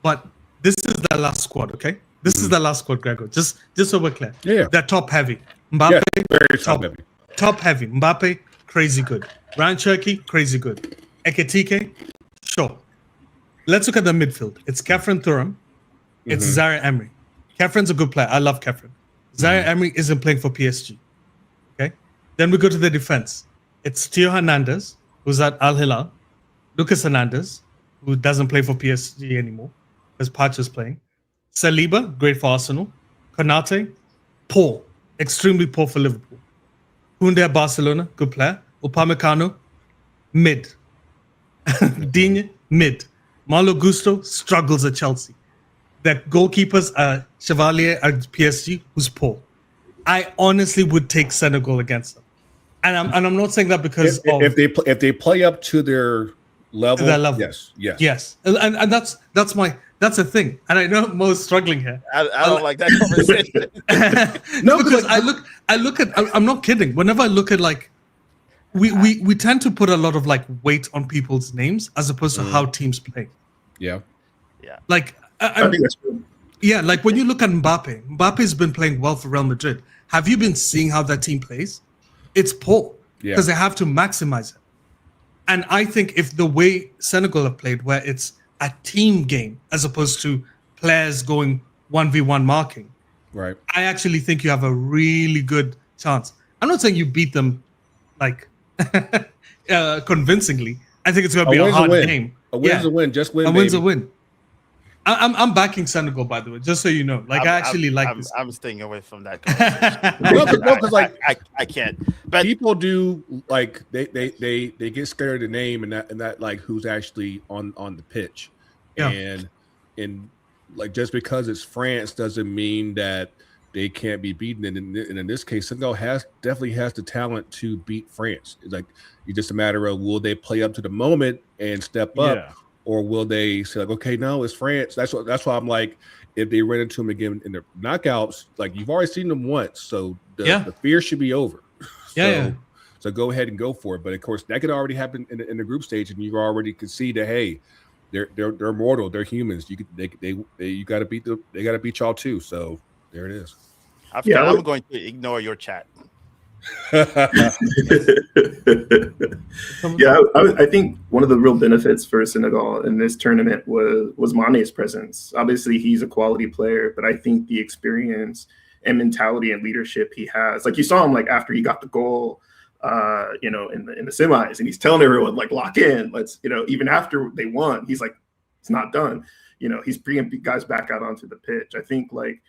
Speaker 5: but this is their last squad. Okay, this is their last squad, Gregor. Just so we're clear.
Speaker 4: Yeah,
Speaker 5: they're top heavy. Mbappe,
Speaker 4: very top heavy.
Speaker 5: Top heavy. Mbappe, crazy good. Ryan Cherky, crazy good. Ekitike, sure. Let's look at the midfield. It's Kefren Thuram. It's Zaire Emery. Kefren's a good player. I love Kefren. Zaire Emery isn't playing for PSG. Okay. Then we go to the defense. It's Theo Hernandez, who's at Al Hilal. Lucas Hernandez, who doesn't play for PSG anymore, because Pacha's playing. Saliba, great for Arsenal. Konate, poor. Extremely poor for Liverpool. Koundé at Barcelona, good player. Upamecano, mid. Digne, mid. Malo Gusto struggles at Chelsea. The goalkeepers are Chevalier at PSG, who's poor. I honestly would take Senegal against them, and I'm not saying that because
Speaker 4: if they play up to their level, yes,
Speaker 5: and that's the thing. And I know Mo's struggling here.
Speaker 2: I don't like that conversation.
Speaker 5: No, because I look at. I'm not kidding. Whenever I look at like. We tend to put a lot of like weight on people's names as opposed to how teams play.
Speaker 4: Yeah.
Speaker 5: Like
Speaker 3: I think that's true.
Speaker 5: Yeah, like when you look at Mbappe's been playing well for Real Madrid. Have you been seeing how that team plays? It's poor because they have to maximize it. And I think if the way Senegal have played, where it's a team game as opposed to players going 1v1 marking,
Speaker 4: right?
Speaker 5: I actually think you have a really good chance. I'm not saying you beat them like convincingly. I think it's going to be a hard game.
Speaker 4: A win's a win. Just win.
Speaker 5: A win's a win. I'm backing Senegal, by the way, just so you know. Like I actually like this.
Speaker 2: I'm staying away from that conversation.
Speaker 4: Because like
Speaker 2: I can't. But
Speaker 4: people do like they get scared of the name and that like who's actually on the pitch, and like just because it's France doesn't mean that they can't be beaten. And in this case, Senegal definitely has the talent to beat France. It's like it's just a matter of will they play up to the moment and step up, or will they say like, okay, no, it's France. That's why I'm like, if they run into them again in the knockouts, like you've already seen them once, so the fear should be over. So go ahead and go for it. But of course, that could already happen in the group stage, and you already could see that hey, they're mortal, they're humans. You got to beat they got to beat y'all too. So there it is.
Speaker 2: I'm going to ignore your chat.
Speaker 3: I think one of the real benefits for Senegal in this tournament was Mane's presence. Obviously, he's a quality player, but I think the experience and mentality and leadership he has, like you saw him like after he got the goal, in the semis, and he's telling everyone like lock in, let's even after they won, he's like it's not done. He's bringing guys back out onto the pitch. I think like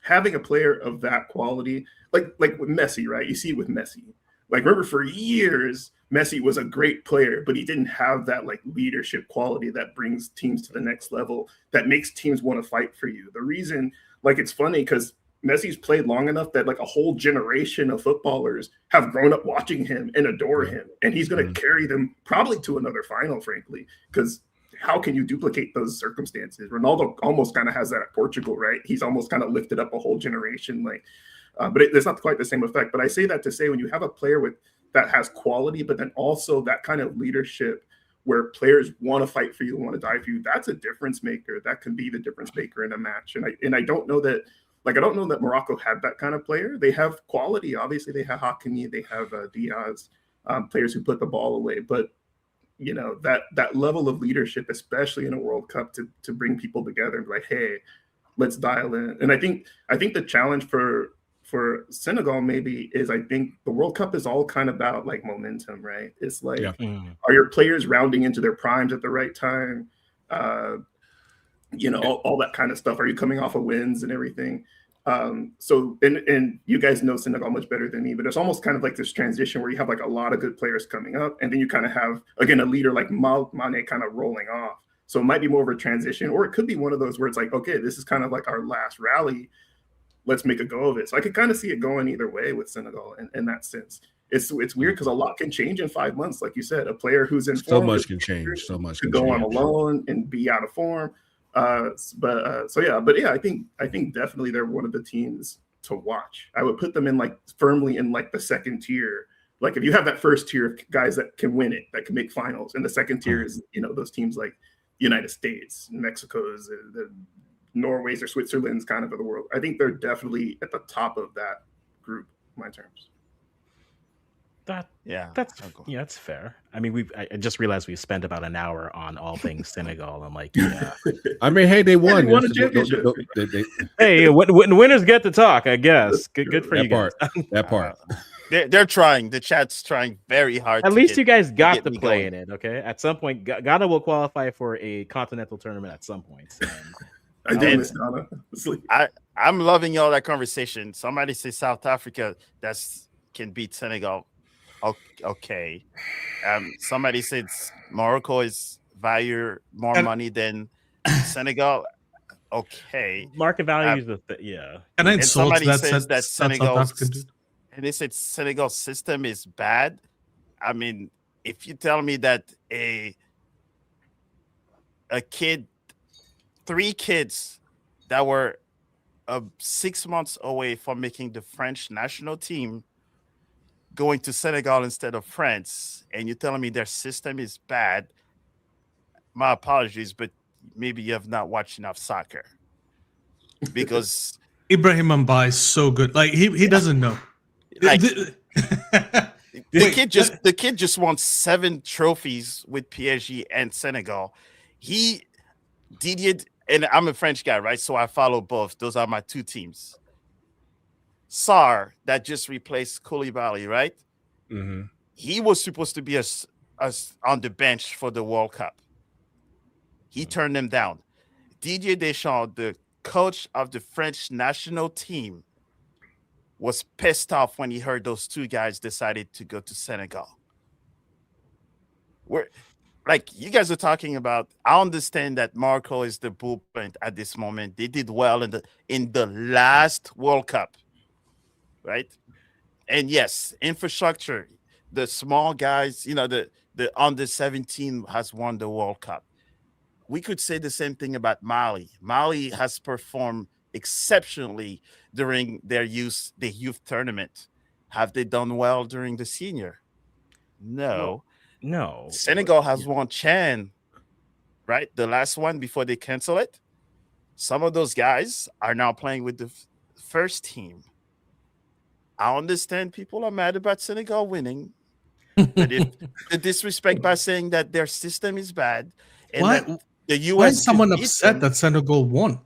Speaker 3: having a player of that quality, like with Messi, right? You see it with Messi. Like remember for years Messi was a great player, but he didn't have that like leadership quality that brings teams to the next level, that makes teams want to fight for you. The reason, like, it's funny because Messi's played long enough that like a whole generation of footballers have grown up watching him and adore him, and he's going to carry them probably to another final, frankly, because how can you duplicate those circumstances? Ronaldo almost kind of has that at Portugal, right? He's almost kind of lifted up a whole generation, like, but it's not quite the same effect. But I say that to say, when you have a player that has quality, but then also that kind of leadership where players want to fight for you, want to die for you, that's a difference maker. That can be the difference maker in a match. And I don't know that, like, I don't know that Morocco had that kind of player. They have quality. Obviously, they have Hakimi, they have Diaz, players who put the ball away. But, you know, that level of leadership, especially in a World Cup, to bring people together and be like, hey, let's dial in. And I think the challenge for Senegal maybe is, I think the World Cup is all kind of about like momentum, right? It's like, are your players rounding into their primes at the right time? You know, all that kind of stuff. Are you coming off of wins and everything? So you guys know Senegal much better than me, but it's almost kind of like this transition where you have like a lot of good players coming up, and then you kind of have, again, a leader like Mane kind of rolling off. So it might be more of a transition, or it could be one of those where it's like, okay, this is kind of like our last rally. Let's make a go of it. So I could kind of see it going either way with Senegal in that sense. It's weird because a lot can change in 5 months. Like you said, a player who's in
Speaker 4: so
Speaker 3: form
Speaker 4: much can change. So much
Speaker 3: could
Speaker 4: can
Speaker 3: go
Speaker 4: change.
Speaker 3: on a loan and be out of form. I think definitely they're one of the teams to watch. I would put them in like firmly in like the second tier. Like if you have that first tier of guys that can win it, that can make finals, and the second tier is, you know, those teams like United States, Mexico's, the Norway's or Switzerland's kind of the world. I think they're definitely at the top of that group, in my terms.
Speaker 1: That's fair. I mean, I just realized we spent about an hour on all things Senegal. I'm like, yeah.
Speaker 4: I mean, hey, they won.
Speaker 3: They won a championship.
Speaker 1: Hey, winners get to talk, I guess. Good for you guys.
Speaker 4: That part.
Speaker 2: They're trying. The chat's trying very hard.
Speaker 1: At least you guys got to play in it, okay? At some point, Ghana will qualify for a continental tournament at some point.
Speaker 3: I do miss Ghana.
Speaker 2: I'm loving all that conversation. Somebody say South Africa can beat Senegal. Okay. Somebody said Morocco is value more money than Senegal. Okay.
Speaker 1: Market value is
Speaker 5: And then
Speaker 2: somebody says that
Speaker 5: Senegal,
Speaker 2: and they said Senegal's system is bad. I mean, if you tell me that three kids that were 6 months away from making the French national team going to Senegal instead of France, and you're telling me their system is bad, my apologies, but maybe you have not watched enough soccer. Because
Speaker 5: Ibrahim Mbaye is so good. Like he doesn't know.
Speaker 2: Like, the kid just won 7 trophies with PSG and Senegal. Didier, and I'm a French guy, right? So I follow both. Those are my two teams. Sarr, that just replaced Koulibaly, right?
Speaker 4: Mm-hmm.
Speaker 2: He was supposed to be on the bench for the World Cup. He turned them down. Didier Deschamps, the coach of the French national team, was pissed off when he heard those two guys decided to go to Senegal. Like you guys are talking about, I understand that Morocco is the blueprint at this moment. They did well in the last World Cup, right? And yes, infrastructure, the small guys, you know, the under 17 has won the World Cup. We could say the same thing about Mali. Mali has performed exceptionally during the youth tournament. Have they done well during the senior? No. Senegal has won Chan, right? The last one before they cancel it. Some of those guys are now playing with the first team. I understand people are mad about Senegal winning, but if the disrespect by saying that their system is bad, and that the US
Speaker 5: why is someone upset that Senegal won?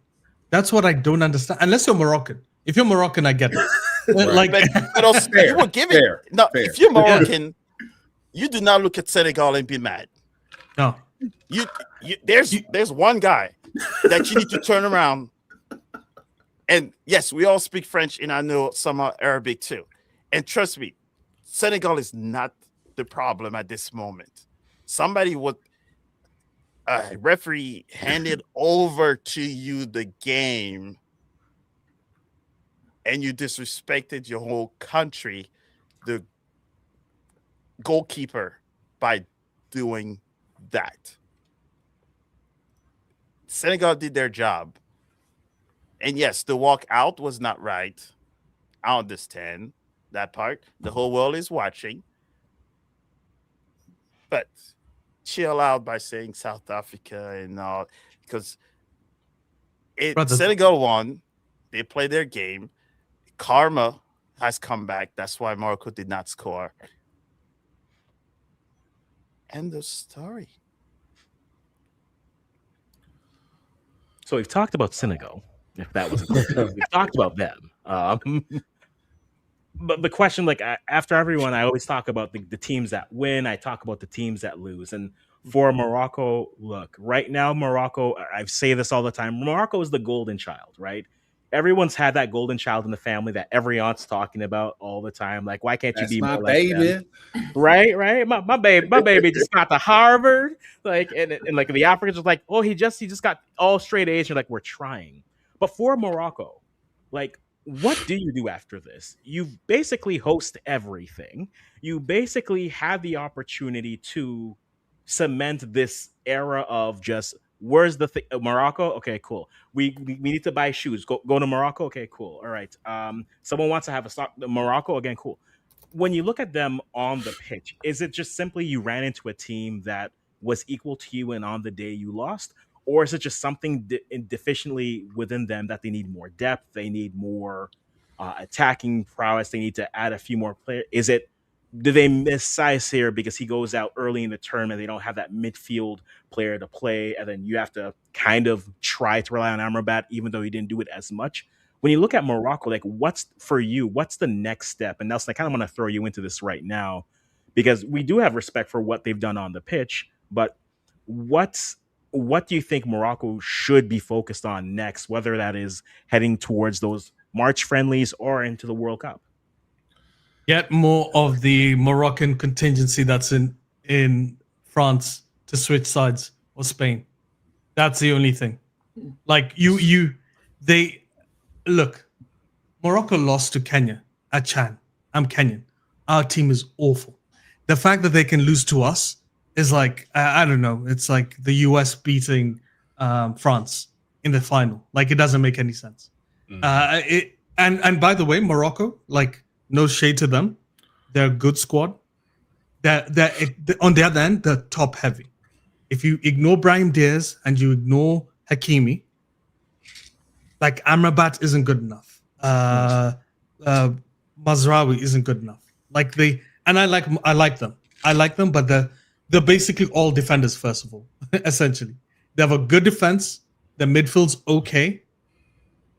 Speaker 5: That's what I don't understand. Unless you're Moroccan. If you're Moroccan, I get it.
Speaker 2: Like, but also, you were giving if you're Moroccan, you do not look at Senegal and be mad.
Speaker 5: No,
Speaker 2: there's one guy that you need to turn around. And yes, we all speak French, and I know some are Arabic too. And trust me, Senegal is not the problem at this moment. Somebody would referee handed over to you the game, and you disrespected your whole country, the goalkeeper, by doing that. Senegal did their job. And yes, the walk out was not right. I understand that part. The whole world is watching. But chill out by saying South Africa and all, because Senegal won. They played their game. Karma has come back. That's why Morocco did not score. End of story.
Speaker 1: So we've talked about Senegal. If that was we've talked about them. But the question, like after everyone, I always talk about the teams that win. I talk about the teams that lose. And for Morocco, look, right now, Morocco, I say this all the time. Morocco is the golden child, right? Everyone's had that golden child in the family that every aunt's talking about all the time. Like, why can't you be
Speaker 4: my
Speaker 1: more
Speaker 4: baby?
Speaker 1: like them? Right. My baby just got to Harvard. Like, and like the Africans was like, oh, he just got all straight A's. You're like, we're trying. But for Morocco, like, what do you do after this? You basically host everything. You basically have the opportunity to cement this era of just where's the Morocco? Okay, cool. We need to buy shoes. Go to Morocco. Okay, cool. All right. Someone wants to have a stock Morocco again. Cool. When you look at them on the pitch, is it just simply you ran into a team that was equal to you and on the day you lost? Or is it just something deficiently within them that they need more depth? They need more attacking prowess. They need to add a few more players. Do they miss size here because he goes out early in the tournament? They don't have that midfield player to play, and then you have to kind of try to rely on Amrabat, even though he didn't do it as much. When you look at Morocco, like what's the next step? And Nelson, I kind of want to throw you into this right now because we do have respect for what they've done on the pitch, but what do you think Morocco should be focused on next, whether that is heading towards those March friendlies or into the World Cup?
Speaker 5: Get more of the Moroccan contingency that's in France to switch sides, or Spain. That's the only thing. Like they look, Morocco lost to Kenya at Chan. I'm Kenyan. Our team is awful. The fact that they can lose to us is like, I don't know. It's like the US beating France in the final. Like, it doesn't make any sense. And by the way, Morocco, like, no shade to them. They're a good squad. On the other end, they're top heavy. If you ignore Brahim Diaz and you ignore Hakimi, like Amrabat isn't good enough. Mazraoui isn't good enough. Like I like them. I like them, but they're basically all defenders, first of all, essentially. They have a good defense, the midfield's okay,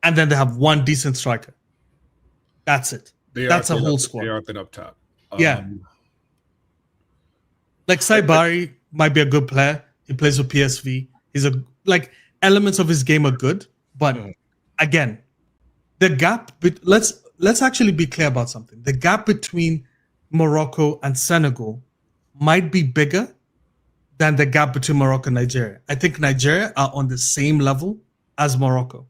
Speaker 5: and then they have one decent striker. That's it. That's a whole squad.
Speaker 4: They are thin up top.
Speaker 5: Yeah. Like Saibari might be a good player. He plays for PSV. Elements of his game are good, but again, the gap. Let's actually be clear about something. The gap between Morocco and Senegal might be bigger than the gap between Morocco and Nigeria. I think Nigeria are on the same level as Morocco.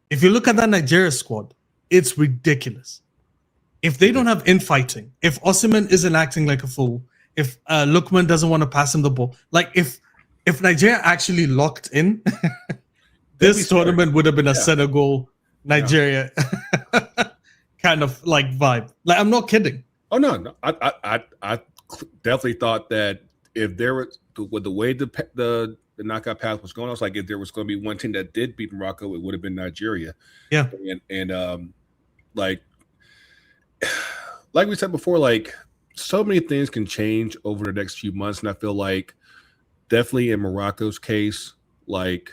Speaker 5: If you look at that Nigeria squad, it's ridiculous. If they don't have infighting, if Osimhen isn't acting like a fool, if Lookman doesn't want to pass him the ball, like if Nigeria actually locked in, this tournament would have been a Senegal, Nigeria kind of like vibe. Like, I'm not kidding.
Speaker 4: Oh no. I definitely thought that if there was with the way the knockout path was going, I was like, if there was going to be one team that did beat Morocco, it would have been Nigeria.
Speaker 5: Yeah,
Speaker 4: and like we said before, like so many things can change over the next few months, and I feel like definitely in Morocco's case, like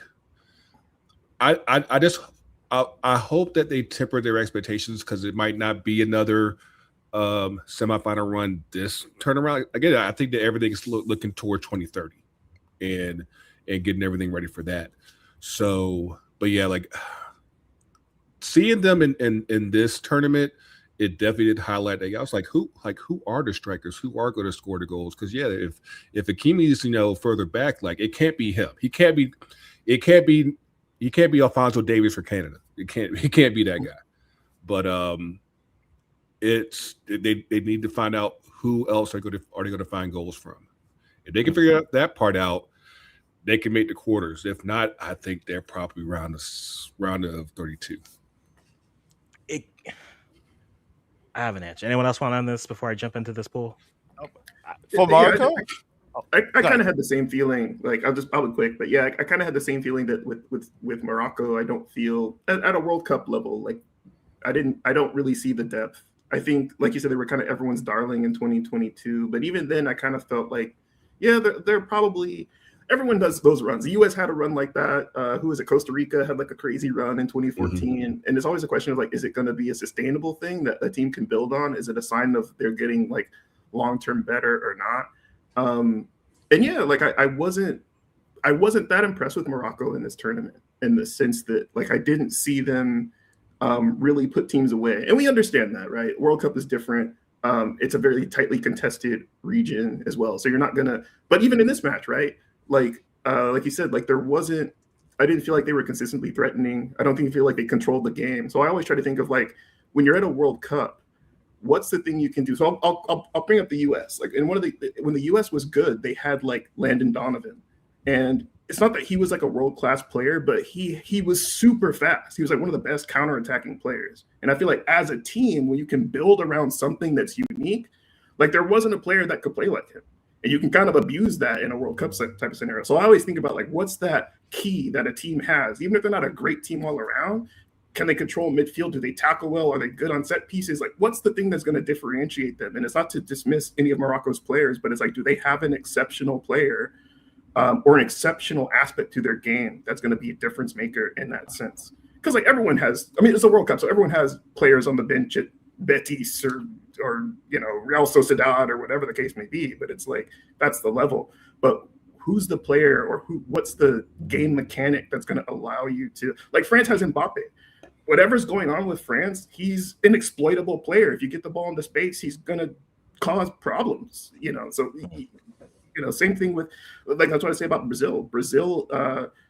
Speaker 4: I hope that they temper their expectations because it might not be another semifinal run this turnaround. Again, I think that everything is looking toward 2030 and getting everything ready for that. So, but yeah, like seeing them in this tournament it definitely did highlight that. I was like, who are the strikers? Who are going to score the goals? Because yeah, if Hakimi is further back, like it can't be him. He can't be Alphonso Davies for Canada. He can't be that guy. But they need to find out who else are they going to find goals from. If they can figure that part out, they can make the quarters. If not, I think they're probably round of 32.
Speaker 1: I have an answer. Anyone else want on this before I jump into this pool?
Speaker 2: For Morocco,
Speaker 3: I kind of had the same feeling. Like I'll be quick, but yeah, I kind of had the same feeling that with Morocco, I don't feel at a World Cup level. Like I don't really see the depth. I think, like you said, they were kind of everyone's darling in 2022. But even then, I kind of felt like, yeah, they're probably. Everyone does those runs. The U.S. had a run like that. Who was it? Costa Rica had like a crazy run in 2014. And it's always a question of like, is it going to be a sustainable thing that a team can build on? Is it a sign of they're getting like long-term better or not? And yeah, like I wasn't that impressed with Morocco in this tournament in the sense that like I didn't see them really put teams away. And we understand that, right? World Cup is different. It's a very tightly contested region as well. So you're not gonna. But even in this match, right? Like you said, like I didn't feel like they were consistently threatening. I don't think you feel like they controlled the game. So I always try to think of like when you're at a World Cup, what's the thing you can do? So I'll bring up the U.S. Like when the U.S. was good, they had like Landon Donovan, and it's not that he was like a world-class player, but he was super fast. He was like one of the best counterattacking players. And I feel like as a team, when you can build around something that's unique, like there wasn't a player that could play like him. And you can kind of abuse that in a World Cup type of scenario. So I always think about like, what's that key that a team has? Even if they're not a great team all around, can they control midfield? Do they tackle well? Are they good on set pieces? Like, what's the thing that's going to differentiate them? And it's not to dismiss any of Morocco's players, but it's like, do they have an exceptional player or an exceptional aspect to their game that's going to be a difference maker in that sense? Because like everyone has, I mean, it's a World Cup, so everyone has players on the bench at Betis or Real Sociedad or whatever the case may be, but it's like that's the level. But who's the player or what's the game mechanic that's going to allow you to, like France has Mbappe. Whatever's going on with France, he's an exploitable player. If you get the ball into space, he's going to cause problems, so same thing with, like, that's what I say about Brazil.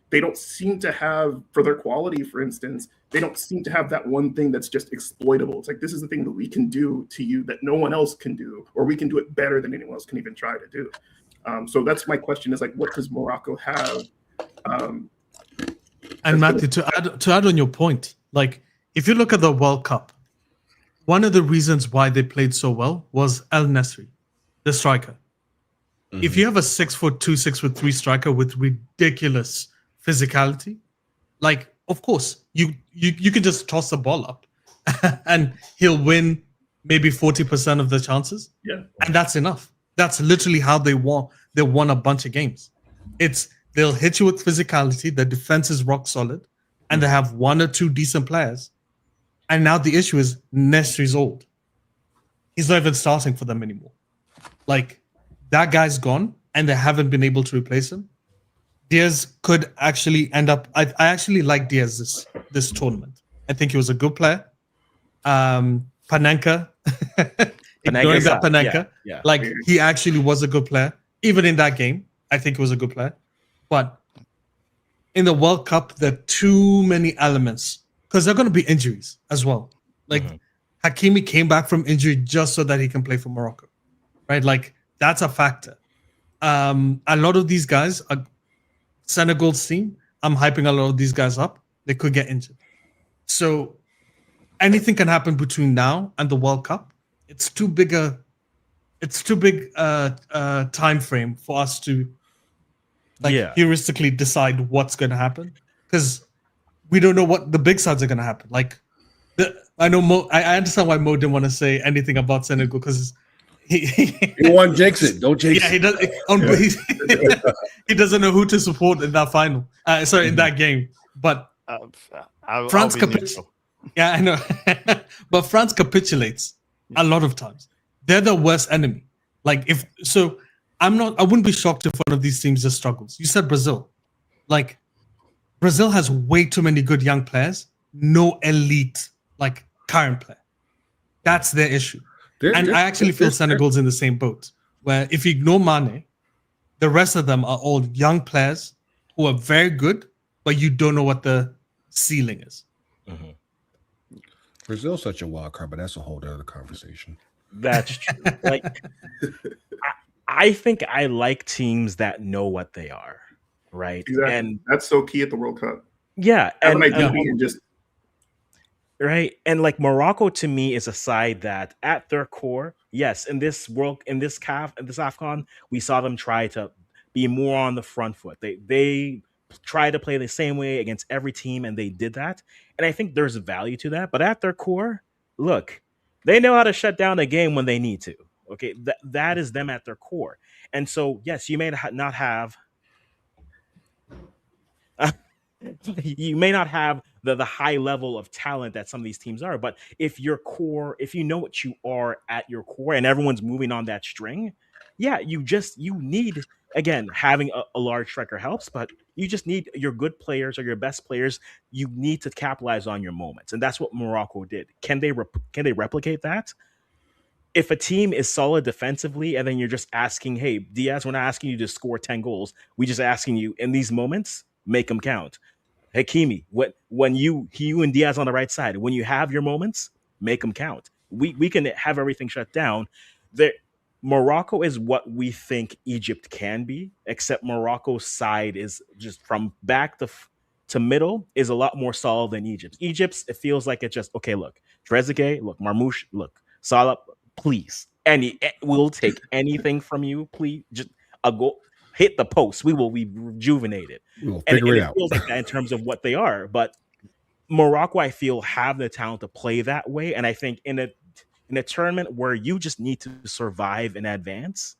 Speaker 3: They don't seem to have, for their quality, for instance, they don't seem to have that one thing that's just exploitable. It's like, this is the thing that we can do to you that no one else can do, or we can do it better than anyone else can even try to do. So that's my question is like, what does Morocco have?
Speaker 5: And Matthew, to add on your point, like if you look at the World Cup, one of the reasons why they played so well was El Nesri, the striker. Mm-hmm. If you have a 6'2", 6'3" striker with ridiculous physicality, like of course you can just toss the ball up and he'll win maybe 40% of the chances.
Speaker 3: Yeah.
Speaker 5: And that's enough. That's literally how they won. They won a bunch of games. They'll hit you with physicality, the defense is rock solid, and they have one or two decent players. And now the issue is Nesri's old. He's not even starting for them anymore. Like that guy's gone and they haven't been able to replace him. Diaz could actually end up. I actually like Diaz this tournament. I think he was a good player. Panenka, ignoring that Panenka,
Speaker 1: yeah.
Speaker 5: Like he actually was a good player. Even in that game, I think he was a good player. But in the World Cup, there are too many elements because there are going to be injuries as well. Like Hakimi came back from injury just so that he can play for Morocco, right? Like that's a factor. A lot of these guys are Senegal's team. I'm hyping a lot of these guys up. They could get injured. So anything can happen between now and the World Cup. It's too big time frame for us to heuristically decide what's going to happen because we don't know what the big sides are going to happen. Like I know I understand why Mo didn't want to say anything about Senegal because he
Speaker 4: won't jinx it. Don't jinx it.
Speaker 5: He does. He doesn't know who to support in that final. In that game. But France capitulates. Yeah, I know. But France capitulates a lot of times. They're the worst enemy. Like I wouldn't be shocked if one of these teams just struggles. You said Brazil. Like Brazil has way too many good young players, no elite like current player. That's their issue. And I actually feel Senegal's in the same boat, where if you ignore Mane, the rest of them are all young players who are very good, but you don't know what the ceiling is.
Speaker 1: Mm-hmm.
Speaker 4: Brazil's such a wild card, but that's a whole other conversation.
Speaker 1: That's true. Like, I think I like teams that know what they are, right?
Speaker 3: Exactly. And that's so key at the World Cup.
Speaker 1: Yeah,
Speaker 3: and just
Speaker 1: right. And like Morocco to me is a side that at their core, yes, in this CAF, in this AFCON, we saw them try to be more on the front foot. They try to play the same way against every team, and they did that. And I think there's value to that. But at their core, look, they know how to shut down a game when they need to. Okay, that is them at their core. And so, yes, you may not have you may not have the high level of talent that some of these teams are, but if your core, if you know what you are at your core and everyone's moving on that string, yeah, you need, again, having a large striker helps, but you just need your good players or your best players. You need to capitalize on your moments. And that's what Morocco did. Can they replicate that? If a team is solid defensively and then you're just asking, hey, Diaz, we're not asking you to score 10 goals. We're just asking you in these moments, make them count. Hakimi, when you and Diaz on the right side, when you have your moments, make them count. We can have everything shut down. Morocco is what we think Egypt can be, except Morocco's side is just from back to middle is a lot more solid than Egypt's. Egypt's, it feels like it's just, okay, look, Trezeguet, look, Marmouche, look, Salah, please. We'll take anything from you, please. Just a goal. Hit the post. We will be rejuvenated.
Speaker 4: We'll figure it out.
Speaker 1: Feels like that in terms of what they are. But Morocco, I feel, have the talent to play that way. And I think in a tournament where you just need to survive and advance,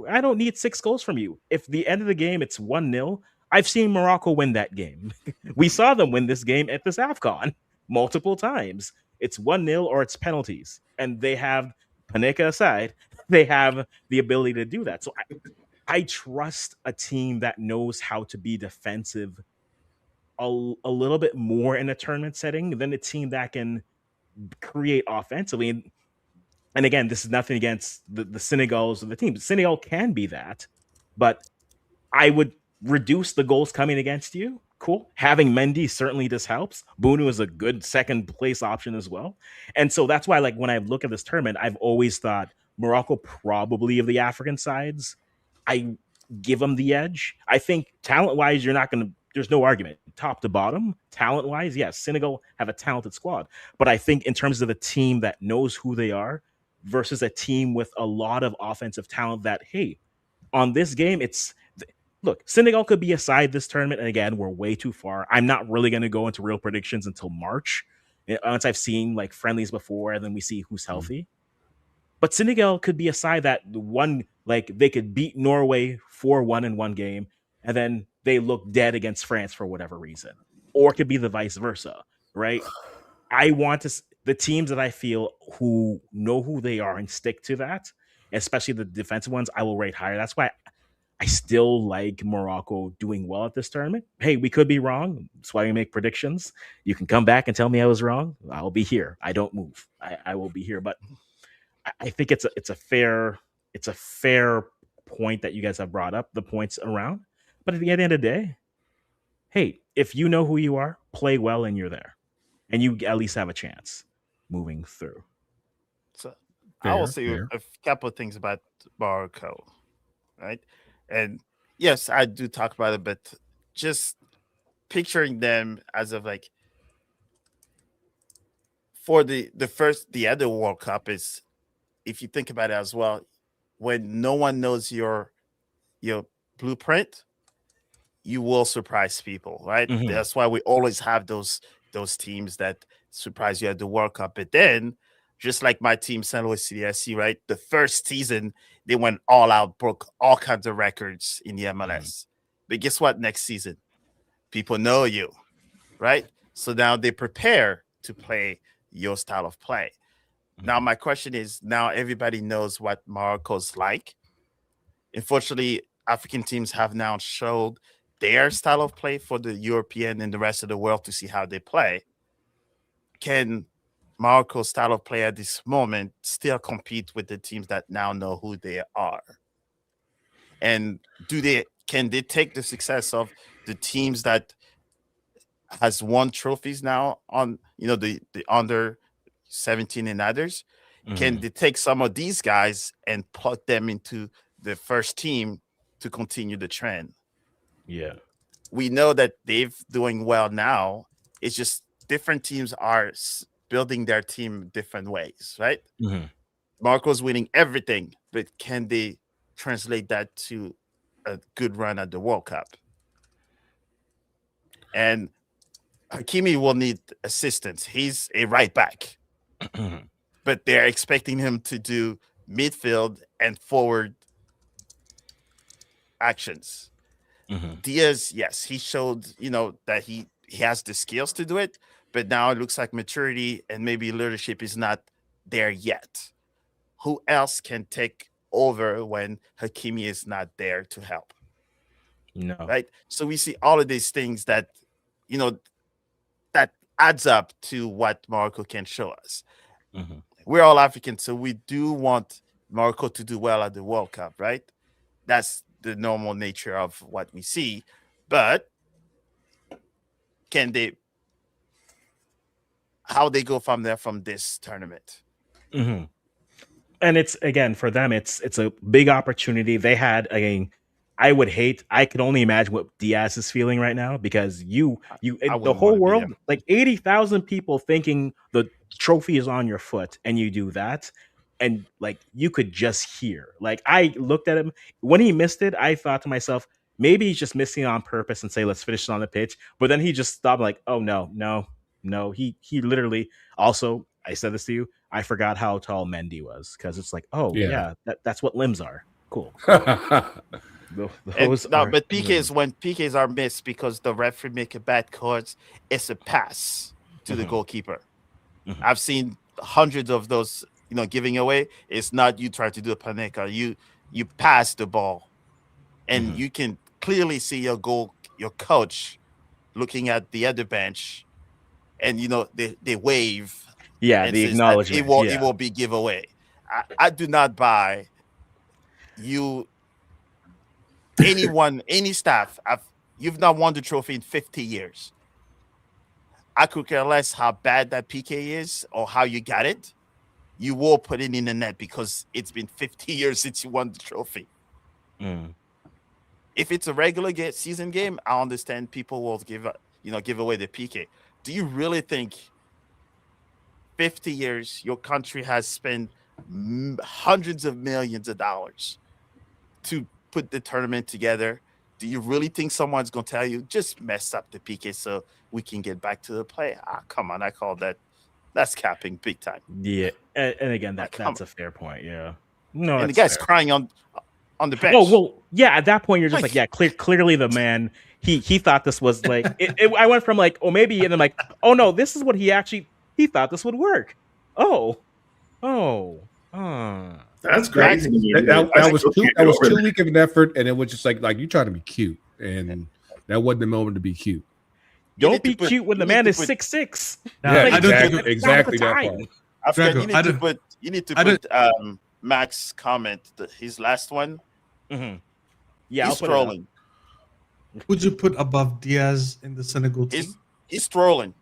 Speaker 1: I don't need 6 goals from you. If the end of the game it's 1-0, I've seen Morocco win that game. We saw them win this game at this AFCON multiple times. It's 1-0 or it's penalties. And they have, Panenka aside, they have the ability to do that. So I trust a team that knows how to be defensive a little bit more in a tournament setting than a team that can create offensively. And again, this is nothing against the Senegals or the team. Senegal can be that, but I would reduce the goals coming against you. Cool. Having Mendy certainly just helps. Bunu is a good second place option as well. And so that's why, like, when I look at this tournament, I've always thought Morocco probably of the African sides, I give them the edge. I think talent-wise, there's no argument. Top to bottom, talent-wise, yes, Senegal have a talented squad. But I think in terms of a team that knows who they are versus a team with a lot of offensive talent that, hey, on this game, look, Senegal could be a side this tournament. And again, we're way too far. I'm not really going to go into real predictions until March. Once I've seen like friendlies before, and then we see who's healthy. But Senegal could be a side that they could beat Norway 4-1 in one game, and then they look dead against France for whatever reason. Or it could be the vice versa, right? I want the teams that I feel who know who they are and stick to that, especially the defensive ones, I will rate higher. That's why I still like Morocco doing well at this tournament. Hey, we could be wrong. That's why we make predictions. You can come back and tell me I was wrong. I'll be here. I don't move. I will be here. But I think it's a fair point that you guys have brought up, the points around. But at the end of the day, hey, if you know who you are, play well and you're there. And you at least have a chance moving through.
Speaker 2: So I will say a couple of things about Morocco, right? And yes, I do talk about it, but just picturing them as of like for the other World Cup is, if you think about it as well, when no one knows your blueprint, you will surprise people, right? Mm-hmm. That's why we always have those teams that surprise you at the World Cup. But then, just like my team, St. Louis City SC, right? The first season, they went all out, broke all kinds of records in the MLS. Mm-hmm. But guess what? Next season, people know you, right? So now they prepare to play your style of play. Mm-hmm. Now, my question is, now everybody knows what Morocco's like. Unfortunately, African teams have now showed their style of play for the European and the rest of the world to see how they play. Can Morocco's style of play at this moment still compete with the teams that now know who they are? And can they take the success of the teams that has won trophies now on the under 17 and others? Can they take some of these guys and plug them into the first team to continue the trend?
Speaker 1: Yeah.
Speaker 2: We know that they're doing well now. It's just different teams are building their team different ways, right? Morocco's winning everything, but can they translate that to a good run at the World Cup? And Hakimi will need assistance. He's a right back, but they're expecting him to do midfield and forward actions. Diaz, yes, he showed, that he has the skills to do it, but now it looks like maturity and maybe leadership is not there yet. Who else can take over when Hakimi is not there to help?
Speaker 1: No.
Speaker 2: Right? So we see all of these things that, that adds up to what Morocco can show us. We're all Africans, so we do want Morocco to do well at the World Cup, right? That's the normal nature of what we see. But how they go from there from this tournament?
Speaker 1: And it's, again, for them, it's a big opportunity. They had, again, I could only imagine what Diaz is feeling right now, because the whole world, like 80,000 people thinking the trophy is on your foot, and you do that. And like, you could just hear, like, I looked at him when he missed it. I thought to myself, maybe he's just missing it on purpose and say, let's finish it on the pitch. But then he just stopped, like, oh, no. He literally, also, I said this to you, I forgot how tall Mendy was, because it's like, oh, yeah, that's what limbs are. Cool.
Speaker 2: But PKs, when PKs are missed because the referee make a bad call, it's a pass to the goalkeeper. I've seen hundreds of those, giving away. It's not you try to do a panenka. You pass the ball, and you can clearly see your coach looking at the other bench, and they wave.
Speaker 1: Yeah, the acknowledgement.
Speaker 2: It will be giveaway. I do not buy you. Any staff, you've not won the trophy in 50 years. I could care less how bad that PK is or how you got it. You will put it in the net because it's been 50 years since you won the trophy. If it's a regular season game, I understand people will give away the PK. Do you really think 50 years your country has spent hundreds of millions of dollars to put the tournament together? Do you really think someone's going to tell you, just mess up the PK so we can get back to the play? Come on. I call that's capping big time.
Speaker 1: Yeah. And again, that's a fair point. Yeah. No,
Speaker 2: and the guy's crying on the bench.
Speaker 1: Oh, well, yeah. At that point, you're just like, yeah, clearly the man, he thought this was like, I went from like, oh, maybe, and then like, oh no, this is what he thought this would work.
Speaker 3: That's crazy.
Speaker 4: That was too weak of an effort, and it was just like you trying to be cute, and that wasn't the moment to be cute.
Speaker 1: Don't be cute when the man is 6'6".
Speaker 4: Yeah, exactly that part.
Speaker 2: You need to put Mac's comment, his last one.
Speaker 1: Yeah,
Speaker 2: he's trolling.
Speaker 5: Would you put above Diaz in the Senegal team?
Speaker 2: He's trolling.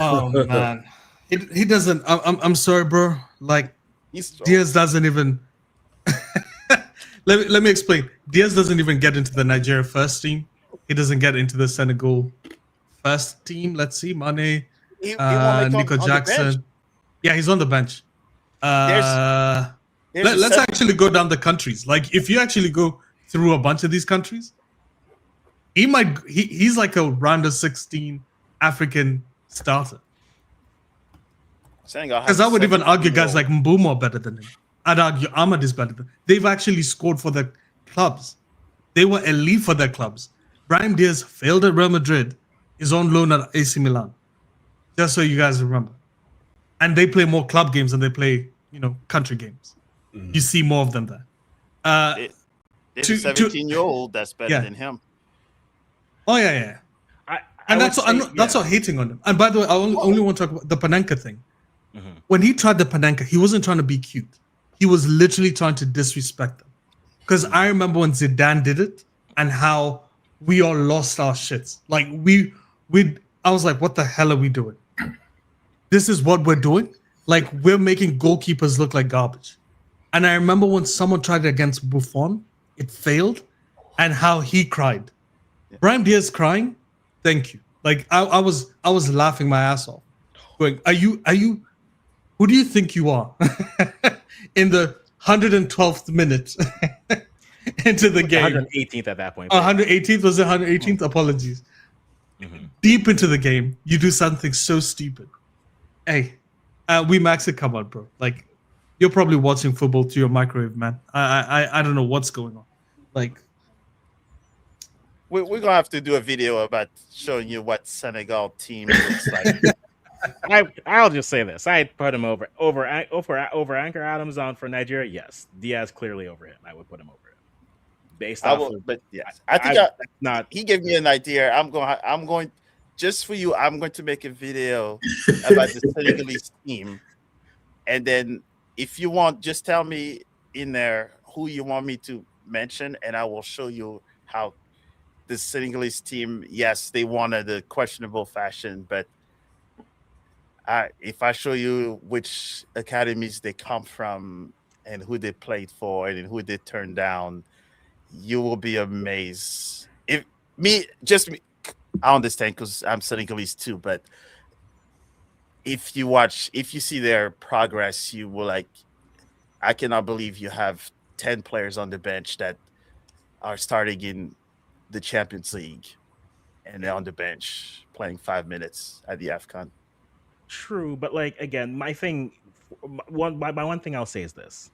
Speaker 5: Oh man, he doesn't. I'm sorry, bro. Like Diaz doesn't even. let me explain. Diaz doesn't even get into the Nigeria first team. He doesn't get into the Senegal first team. Let's see, Mane, Nico Jackson. Yeah, he's on the bench. Let's actually go down the countries. Like, if you actually go through a bunch of these countries, he's like a round of 16 African starter. Because I would even argue guys like Mbeumo are better than him. I'd argue Ahmad is better than him. They've actually scored for their clubs. They were elite for their clubs. Brahim Diaz failed at Real Madrid, is on loan at AC Milan. Just so you guys remember. And they play more club games than they play, country games. You see more of them there.
Speaker 2: There's a 17-year-old that's better than him.
Speaker 5: Oh, yeah. And that's not hating on him. And by the way, I only want to talk about the Panenka thing. Mm-hmm. When he tried the Panenka, he wasn't trying to be cute. He was literally trying to disrespect them. Because I remember when Zidane did it and how we all lost our shits. Like I was like, what the hell are we doing? This is what we're doing? Like, we're making goalkeepers look like garbage. And I remember when someone tried it against Buffon, it failed, and how he cried. Yeah. Brahim Diaz crying, thank you. Like, I was laughing my ass off. Going, are you who do you think you are? In the 112th minute into the game.
Speaker 1: 118th at that point.
Speaker 5: 118th? Was it 118th? Mm-hmm. Apologies. Mm-hmm. Deep into the game, you do something so stupid. Hey, we max it. Come on, bro. Like, you're probably watching football to your microwave, man. I don't know what's going on. Like,
Speaker 2: we're gonna have to do a video about showing you what Senegal team looks like.
Speaker 1: I'll just say this: I'd put him over Anchor Adams on for Nigeria. Yes, Diaz clearly over him. I would put him over him. Based off,
Speaker 2: but yes, I think he gave me an idea. I'm going. Just for you, I'm going to make a video about the Senegalese team. And then if you want, just tell me in there who you want me to mention, and I will show you how the Senegalese team, yes, they won in a questionable fashion, but if I show you which academies they come from and who they played for and who they turned down, you will be amazed. I understand because I'm Senegalese too, but if you see their progress, you will like, I cannot believe you have 10 players on the bench that are starting in the Champions League and they're on the bench playing 5 minutes at the AFCON.
Speaker 1: True, but like, again, my one thing I'll say is this.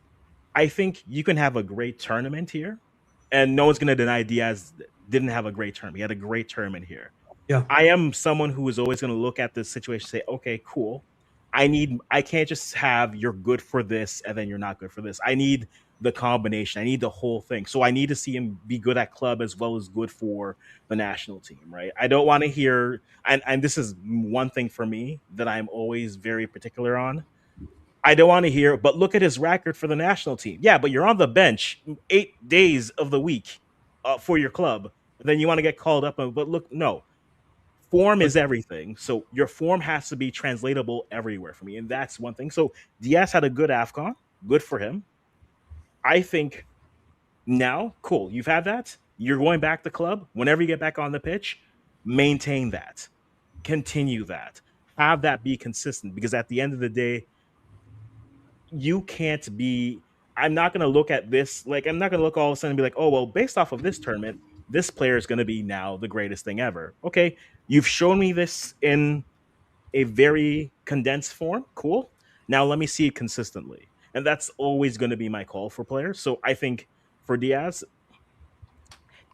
Speaker 1: I think you can have a great tournament here, and no one's going to deny Diaz didn't have a great tournament. He had a great tournament here.
Speaker 5: Yeah.
Speaker 1: I am someone who is always going to look at this situation and say, okay, cool. I can't just have you're good for this and then you're not good for this. I need the combination. I need the whole thing. So I need to see him be good at club as well as good for the national team, right? I don't want to hear, and this is one thing for me that I'm always very particular on. I don't want to hear, but look at his record for the national team. Yeah, but you're on the bench 8 days of the week for your club. Then you want to get called up. But look, no. Form is everything. So your form has to be translatable everywhere for me. And that's one thing. So Diaz had a good AFCON. Good for him. I think now, cool. You've had that. You're going back to club. Whenever you get back on the pitch, maintain that. Continue that. Have that be consistent. Because at the end of the day, you can't be... I'm not going to look at this. Like, I'm not going to look all of a sudden and be like, oh, well, based off of this tournament, this player is going to be now the greatest thing ever. Okay, you've shown me this in a very condensed form. Cool. Now let me see it consistently. And that's always going to be my call for players. So I think for Diaz,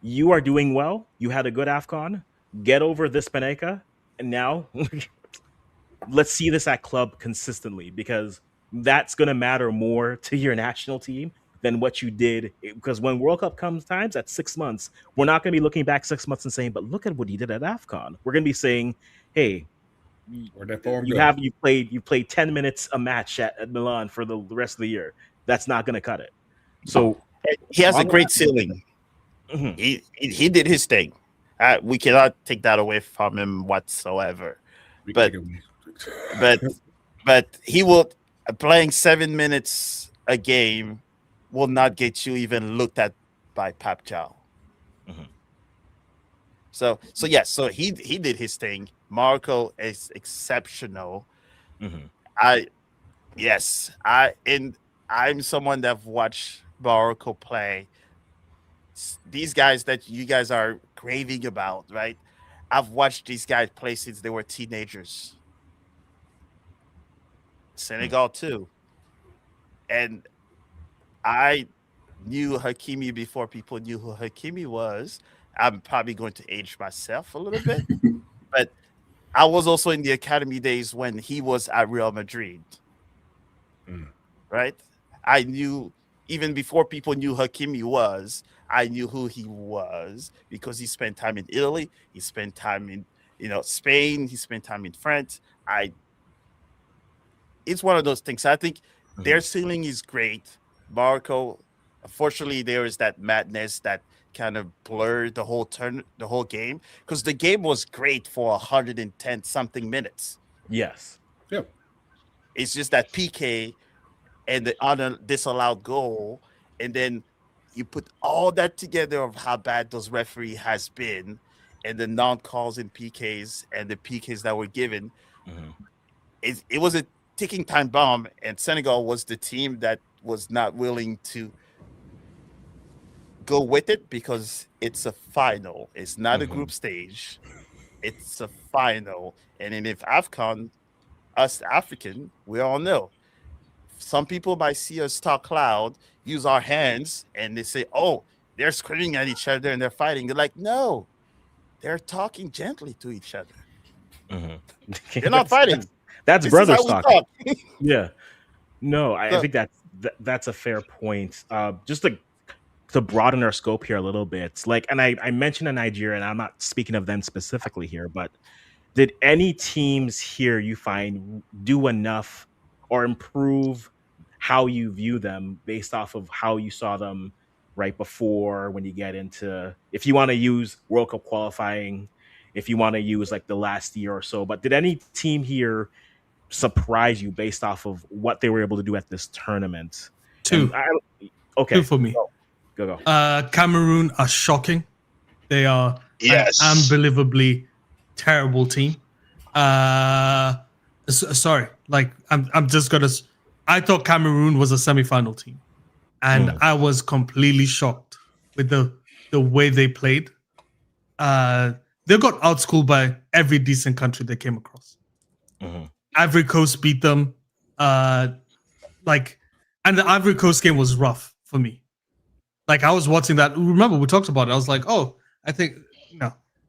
Speaker 1: you are doing well. You had a good AFCON. Get over this Panenka. And now let's see this at club consistently, because that's going to matter more to your national team than what you did. Because when World Cup comes times at 6 months, we're not going to be looking back 6 months and saying, but look at what he did at AFCON. We're going to be saying, hey, you played 10 minutes a match at Milan for the rest of the year. That's not going to cut it. So
Speaker 2: he has a great ceiling. Mm-hmm. He did his thing. We cannot take that away from him whatsoever. But he will, playing 7 minutes a game will not get you even looked at by Pap Chow. Mm-hmm. So he did his thing. Morocco is exceptional. Mm-hmm. I'm someone that watched Morocco play. These guys that you guys are raving about, right? I've watched these guys play since they were teenagers. Senegal too. And I knew Hakimi before people knew who Hakimi was. I'm probably going to age myself a little bit, but I was also in the academy days when he was at Real Madrid, right? I knew even before people knew Hakimi was, I knew who he was because he spent time in Italy. He spent time Spain. He spent time in France. It's one of those things. I think their ceiling is great. Morocco, unfortunately, there is that madness that kind of blurred the whole game, because the game was great for 110 something minutes.
Speaker 1: Yes.
Speaker 4: Yep.
Speaker 2: It's just that PK and the disallowed goal, and then you put all that together of how bad those referee has been, and the non-calls in PKs and the PKs that were given. It was a ticking time bomb, and Senegal was the team that was not willing to go with it, because it's a final. It's not a group stage. It's a final. And then if AFCON, us African, we all know, some people might see us talk loud, use our hands, and they say, oh, they're screaming at each other and they're fighting. They're like, no, they're talking gently to each other. They're not fighting.
Speaker 1: That's brothers talking. Yeah. No, I think that's a fair point. Just to broaden our scope here a little bit, and I mentioned Nigeria, and I'm not speaking of them specifically here, but did any teams here you find do enough or improve how you view them based off of how you saw them right before, when you get into, if you want to use World Cup qualifying, if you want to use like the last year or so, but did any team here surprise you based off of what they were able to do at this tournament?
Speaker 5: Two for me.
Speaker 1: Go.
Speaker 5: Cameroon are shocking. They are an unbelievably terrible team. Sorry, I'm just gonna. I thought Cameroon was a semi-final team, and I was completely shocked with the way they played. They got outschooled by every decent country they came across. Ivory Coast beat them. And the Ivory Coast game was rough for me. I was watching that. Remember, we talked about it. I was like, oh, I think,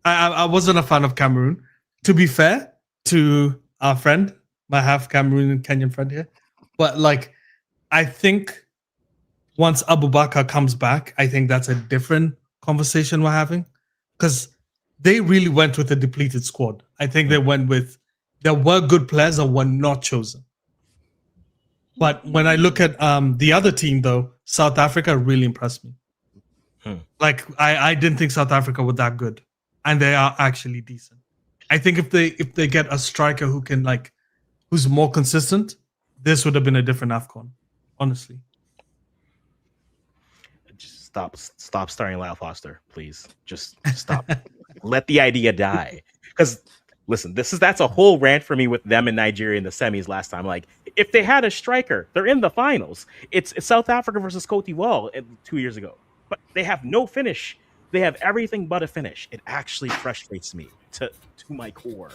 Speaker 5: I wasn't a fan of Cameroon. To be fair to our friend, my half Cameroon and Kenyan friend here. But I think once Abubakar comes back, I think that's a different conversation we're having. Because they really went with a depleted squad. I think they went with, there were good players that were not chosen. But when I look at the other team, though, South Africa really impressed me. I didn't think South Africa were that good, and they are actually decent. I think if they get a striker who can who's more consistent, this would have been a different AFCON, honestly.
Speaker 1: Just stop starring Lyle Foster, please. Just stop. Let the idea die. Because listen, that's a whole rant for me with them in Nigeria in the semis last time. If they had a striker, they're in the finals. It's South Africa versus Cote d'Ivoire 2 years ago. But they have no finish. They have everything but a finish. It actually frustrates me to my core.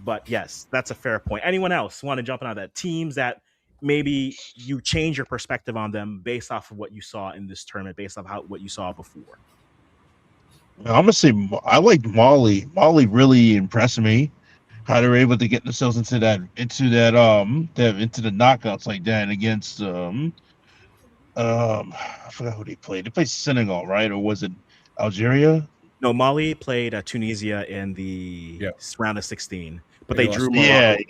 Speaker 1: But yes, that's a fair point. Anyone else want to jump in on that? Teams that maybe you change your perspective on them based off of what you saw in this tournament, based off what you saw before?
Speaker 6: I'm gonna say I like Mali. Mali really impressed me. How they were able to get themselves into the knockouts like that against I forgot who they played. They played Senegal, right? Or was it Algeria?
Speaker 1: No, Mali played Tunisia in the round of 16, but they drew
Speaker 6: Morocco.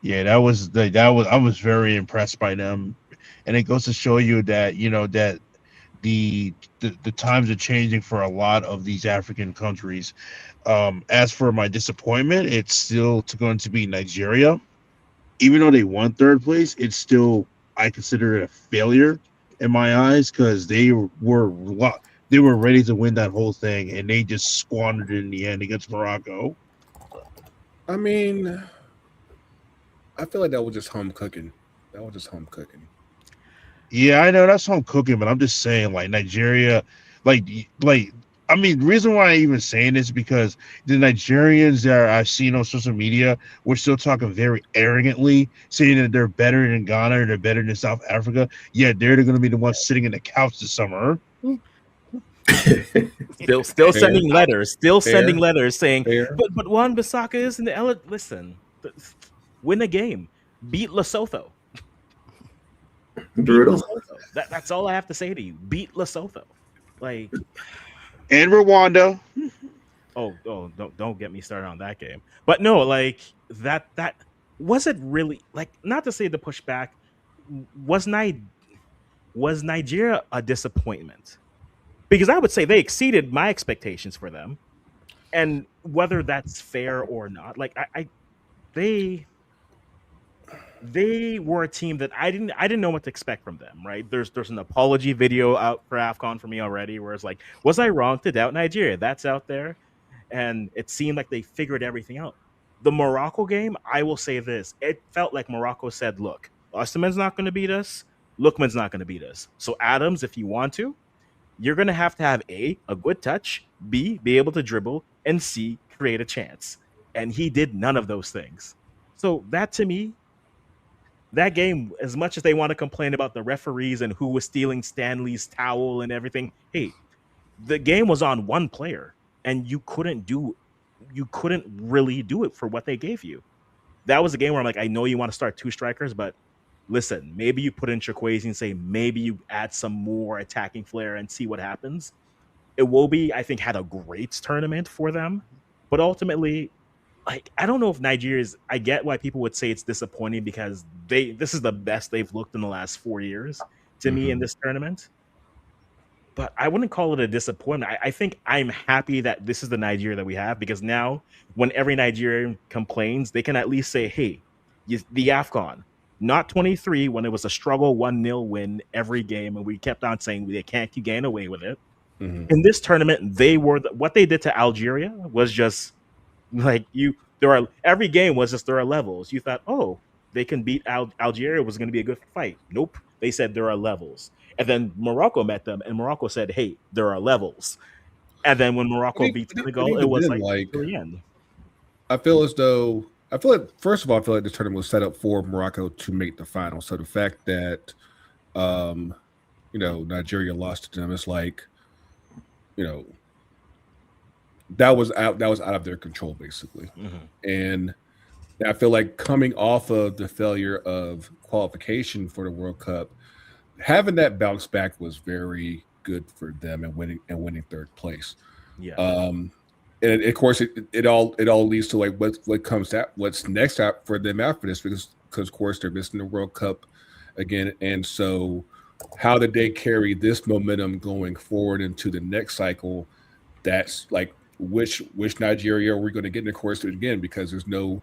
Speaker 1: Yeah,
Speaker 6: that was I was very impressed by them, and it goes to show you that that the times are changing for a lot of these African countries. As for my disappointment, it's still going to be Nigeria. Even though they won third place, it's still, I consider it a failure in my eyes, because they were ready to win that whole thing, and they just squandered it in the end against Morocco.
Speaker 4: I mean, I feel like that was just home cooking.
Speaker 6: Yeah, I know that's home cooking, but I'm just saying, Nigeria, I mean, the reason why I'm even saying this is because the Nigerians that I've seen on social media, we're still talking very arrogantly, saying that they're better than Ghana or they're better than South Africa. Yeah, they're going to be the ones sitting in the couch this summer.
Speaker 1: Still sending letters. Sending letters saying, but Wan-Bissaka isn't the listen, win a game, beat Lesotho.
Speaker 3: Brutal.
Speaker 1: That's all I have to say to you. Beat Lesotho.
Speaker 6: And Rwanda.
Speaker 1: don't get me started on that game. But no, like that was it really like not to say the pushback was Nigeria a disappointment? Because I would say they exceeded my expectations for them, and whether that's fair or not, like they they were a team that I didn't know what to expect from them, right? There's an apology video out for AFCON for me already where it's like, was I wrong to doubt Nigeria? That's out there. And it seemed like they figured everything out. The Morocco game, I will say this. It felt like Morocco said, look, Osimhen's not going to beat us. Lookman's not going to beat us. So Adams, if you want to, you're going to have a good touch, B, be able to dribble, and C, create a chance. And he did none of those things. So that to me, that game, as much as they want to complain about the referees and who was stealing Stanley's towel and everything, hey, the game was on one player, and you couldn't really do it for what they gave you. That was a game where I'm like, I know you want to start two strikers, but listen, maybe you put in Chikwueze and say maybe you add some more attacking flair and see what happens. Iwobi, I think, had a great tournament for them, but ultimately, like, I don't know if Nigeria's. I get why people would say it's disappointing because this is the best they've looked in the last 4 years to me in this tournament. But I wouldn't call it a disappointment. I think I'm happy that this is the Nigeria that we have because now when every Nigerian complains, they can at least say, hey, the AFCON, not 23 when it was a struggle 1-0 win every game. And we kept on saying they can't keep getting away with it. In this tournament, what they did to Algeria was just like every game was just there are levels. You thought, oh, they can beat Algeria, was going to be a good fight. Nope. They said there are levels. And then Morocco met them, and Morocco said, hey, there are levels. And then when Morocco beat Senegal, it was like to the end.
Speaker 4: I feel like first of all, I feel like this tournament was set up for Morocco to make the final. So the fact that Nigeria lost to them, it's like, that was out of their control, basically. And I feel like coming off of the failure of qualification for the World Cup, having that bounce back was very good for them and winning third place.
Speaker 1: Yeah.
Speaker 4: And of course it all leads to like what's next out for them after this because of course they're missing the World Cup again. And so how did they carry this momentum going forward into the next cycle? That's like which Nigeria are we going to get in the course again? Because there's no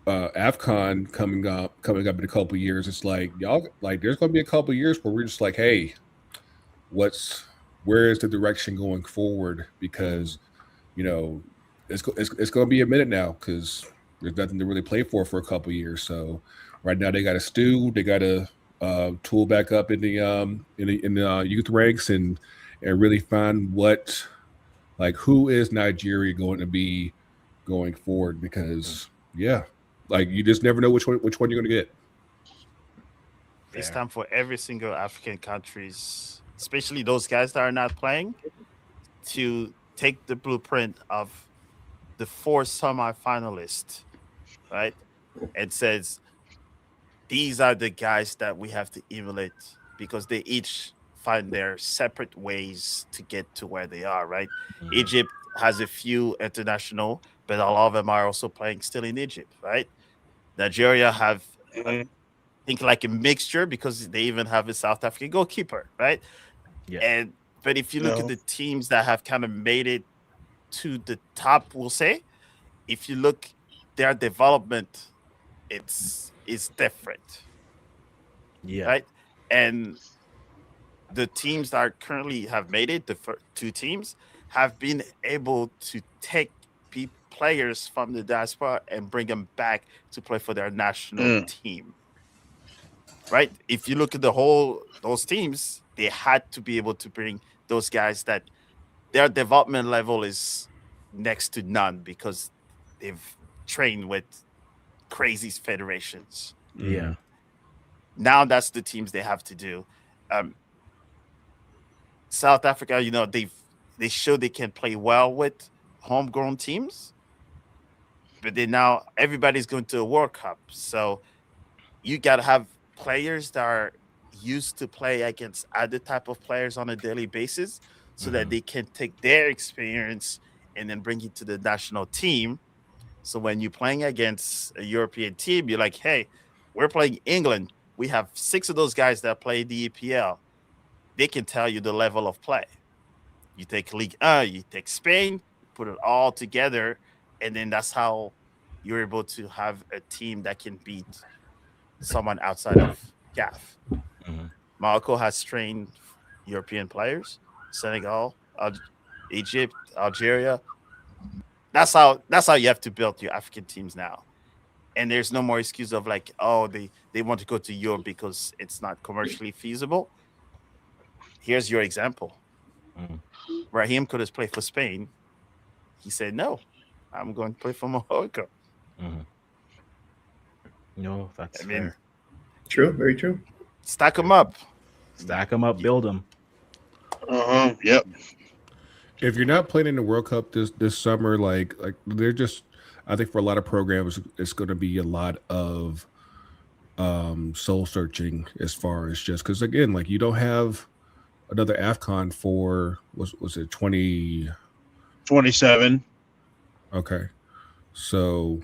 Speaker 4: AFCON coming up in a couple of years. It's like y'all like there's going to be a couple of years where we're just like, hey, where is the direction going forward? Because it's going to be a minute now because there's nothing to really play for a couple of years. So right now they got to stew, they got to tool back up in the youth ranks and really find who is Nigeria going to be going forward because like you just never know which one you're going to get.
Speaker 2: It's time for every single African countries, especially those guys that are not playing, to take the blueprint of the 4 semi-finalists, right? It says these are the guys that we have to emulate because they each find their separate ways to get to where they are, right? Egypt has a few international, but a lot of them are also playing still in Egypt, right? Nigeria have, I think, like a mixture because they even have a South African goalkeeper, right?
Speaker 1: Yeah.
Speaker 2: But if you look at the teams that have kind of made it to the top, we'll say, if you look their development, it's different.
Speaker 1: Yeah.
Speaker 2: Right? And the teams that currently have made it, the 2 teams, have been able to take players from the diaspora and bring them back to play for their national team. Right? If you look at those teams, they had to be able to bring those guys that their development level is next to none because they've trained with crazy federations.
Speaker 1: Yeah.
Speaker 2: Now that's the teams they have to do. South Africa, they show they can play well with homegrown teams, but then now everybody's going to a World Cup, so you got to have players that are used to play against other type of players on a daily basis, so that they can take their experience and then bring it to the national team. So when you're playing against a European team, you're like, hey, we're playing England. We have 6 of those guys that play the EPL. They can tell you the level of play. You take Ligue 1, you take Spain, put it all together, and then that's how you're able to have a team that can beat someone outside of CAF. Morocco has trained European players, Senegal, Egypt, Algeria. That's how you have to build your African teams now. And there's no more excuse of like, oh, they want to go to Europe because it's not commercially feasible. Here's your example. Raheem could have played for Spain. He said, no, I'm going to play for Morocco.
Speaker 1: No, that's fair.
Speaker 3: True, very true.
Speaker 2: Stack them up.
Speaker 1: Build them.
Speaker 6: Yep.
Speaker 4: If you're not playing in the World Cup this summer, like they're just, I think for a lot of programs, it's going to be a lot of soul searching as far as just because again, like you don't have another AFCON for was it
Speaker 6: 2027?
Speaker 4: Okay, so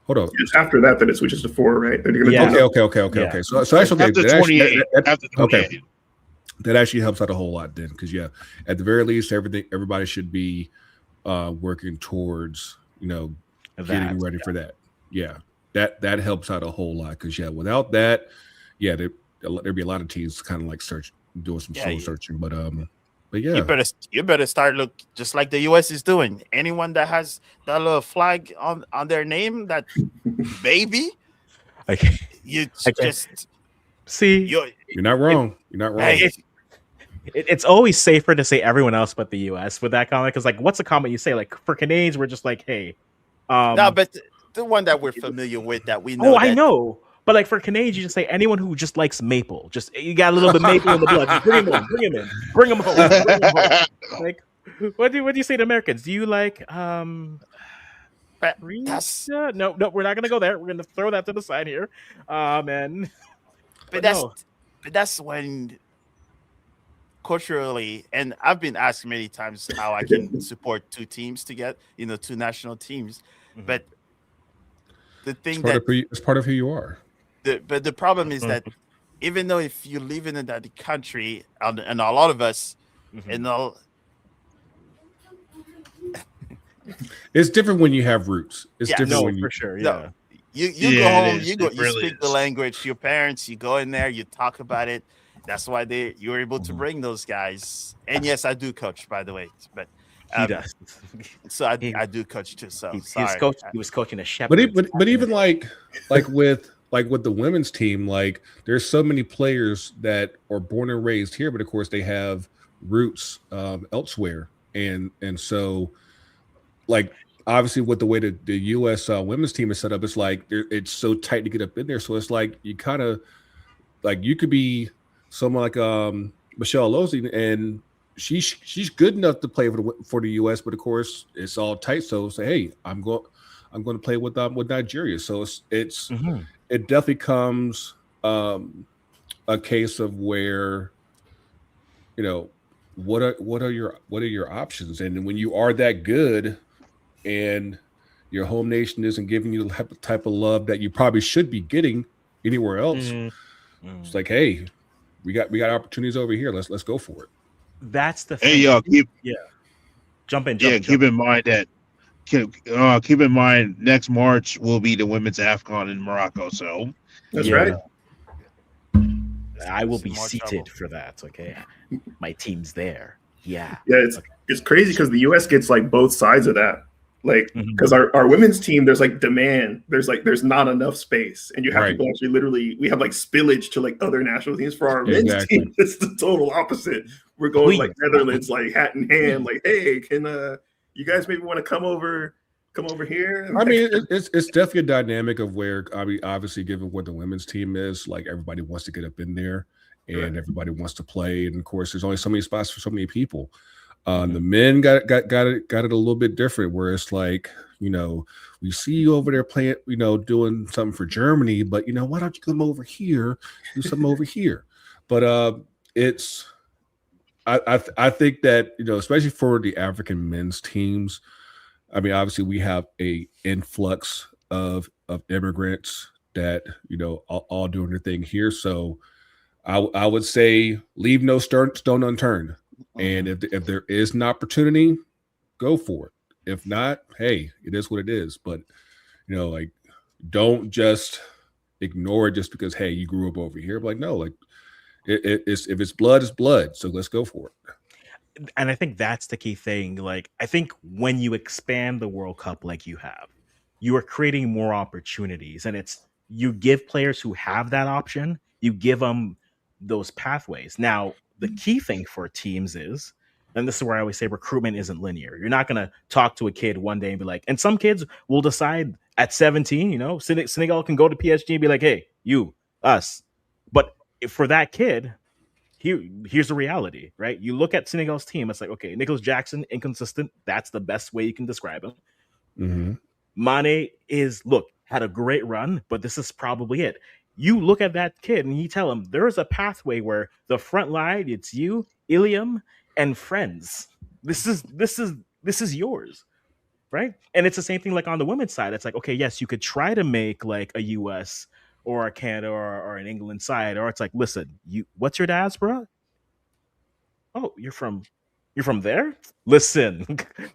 Speaker 4: hold on.
Speaker 3: It's after that it switches to 4, right?
Speaker 4: Okay. So actually,
Speaker 6: after 28. After 28.
Speaker 4: Okay. That actually helps out a whole lot then, because at the very least, everybody should be working towards getting ready for that. Yeah, that helps out a whole lot because without that, there'd be a lot of teams kind of like doing some soul searching, but yeah,
Speaker 2: you better start look just like the US is doing. Anyone that has that little flag on their name, that baby,
Speaker 1: see.
Speaker 4: You're not wrong. You're not wrong.
Speaker 1: It's always safer to say everyone else but the US with that comment, because like, what's the comment you say? Like for Canadians, we're just like, hey,
Speaker 2: no, but the one that we're familiar with that we know.
Speaker 1: Oh, I know. But like for Canadians, you just say anyone who just likes maple. Just you got a little bit maple in the blood. Just bring him in. Bring him home. Like, what do you say to Americans? Do you like Paprika? No, we're not gonna go there. We're gonna throw that to the side here. And
Speaker 2: but that's when culturally, and I've been asked many times how I can support 2 teams to get, 2 national teams, but the thing
Speaker 4: it's part of who you are.
Speaker 2: But the problem is that even though if you live in that country, and a lot of us,
Speaker 4: it's different when you have roots. It's different when you,
Speaker 1: for sure. Yeah.
Speaker 2: You go home, you speak the language. Your parents, you go in there, you talk about it. That's why you're able to bring those guys. And yes, I do coach, by the way, but
Speaker 1: he does.
Speaker 2: So I do coach too. So
Speaker 1: he was coaching a shepherd.
Speaker 4: But even like with the women's team, like there's so many players that are born and raised here, but of course they have roots elsewhere, and so like obviously with the way that the U.S. Women's team is set up, it's like it's so tight to get up in there. So it's like you kind of like you could be someone like Michelle Losey, and she's good enough to play for the U.S., but of course it's all tight. So say, hey, I'm going to play with Nigeria. So it definitely comes a case of where what are your options, and when you are that good and your home nation isn't giving you the type of love that you probably should be getting anywhere else, it's like, hey, we got opportunities over here. Let's go for it.
Speaker 1: That's the thing.
Speaker 6: Hey, y'all,
Speaker 1: jump in.
Speaker 6: Keep in mind that. Keep in mind, next March will be the women's AFCON in Morocco. So
Speaker 3: that's right.
Speaker 1: I will be seated for that. Okay, my team's there. Yeah.
Speaker 3: It's crazy because the U.S. gets like both sides of that. Like, because our women's team, there's like demand, there's not enough space, and you have people actually literally, we have like spillage to like other national teams. For our men's team, it's the total opposite. We're going like Netherlands, like hat in hand, like, hey, can you guys maybe want to come over here?
Speaker 4: I mean, it's definitely a dynamic of where, I mean, obviously given what the women's team is, like everybody wants to get up in there and everybody wants to play, and of course there's only so many spots for so many people. The men got it a little bit different, where it's like, we see you over there playing, doing something for Germany, but why don't you come over here, do something over here? But it's I think that, especially for the African men's teams, I mean, obviously we have a influx of immigrants that all doing their thing here. So I would say leave no stone unturned, and if there is an opportunity, go for it. If not, hey, it is what it is. But like, don't just ignore it just because hey, you grew up over here. But like, no, like it's if it's blood, it's blood. So let's go for it.
Speaker 1: And I think that's the key thing. Like, I think when you expand the World Cup like you have, you are creating more opportunities, and you give players who have that option, you give them those pathways. Now, the key thing for teams is, and this is where I always say recruitment isn't linear. You're not going to talk to a kid one day and be like, and some kids will decide at 17, Senegal can go to PSG and be like, hey, you, us. But for that kid, here's the reality, right? You look at Senegal's team, it's like, okay, Nicholas Jackson, inconsistent. That's the best way you can describe him.
Speaker 4: Mm-hmm.
Speaker 1: Mane had a great run, but this is probably it. You look at that kid and you tell him there's a pathway where the front line, it's you, Iliam, and friends. This is yours, right? And it's the same thing like on the women's side. It's like, okay, yes, you could try to make like a US or a Canada or an England side, or it's like, listen, what's your diaspora? Oh, you're from there? Listen,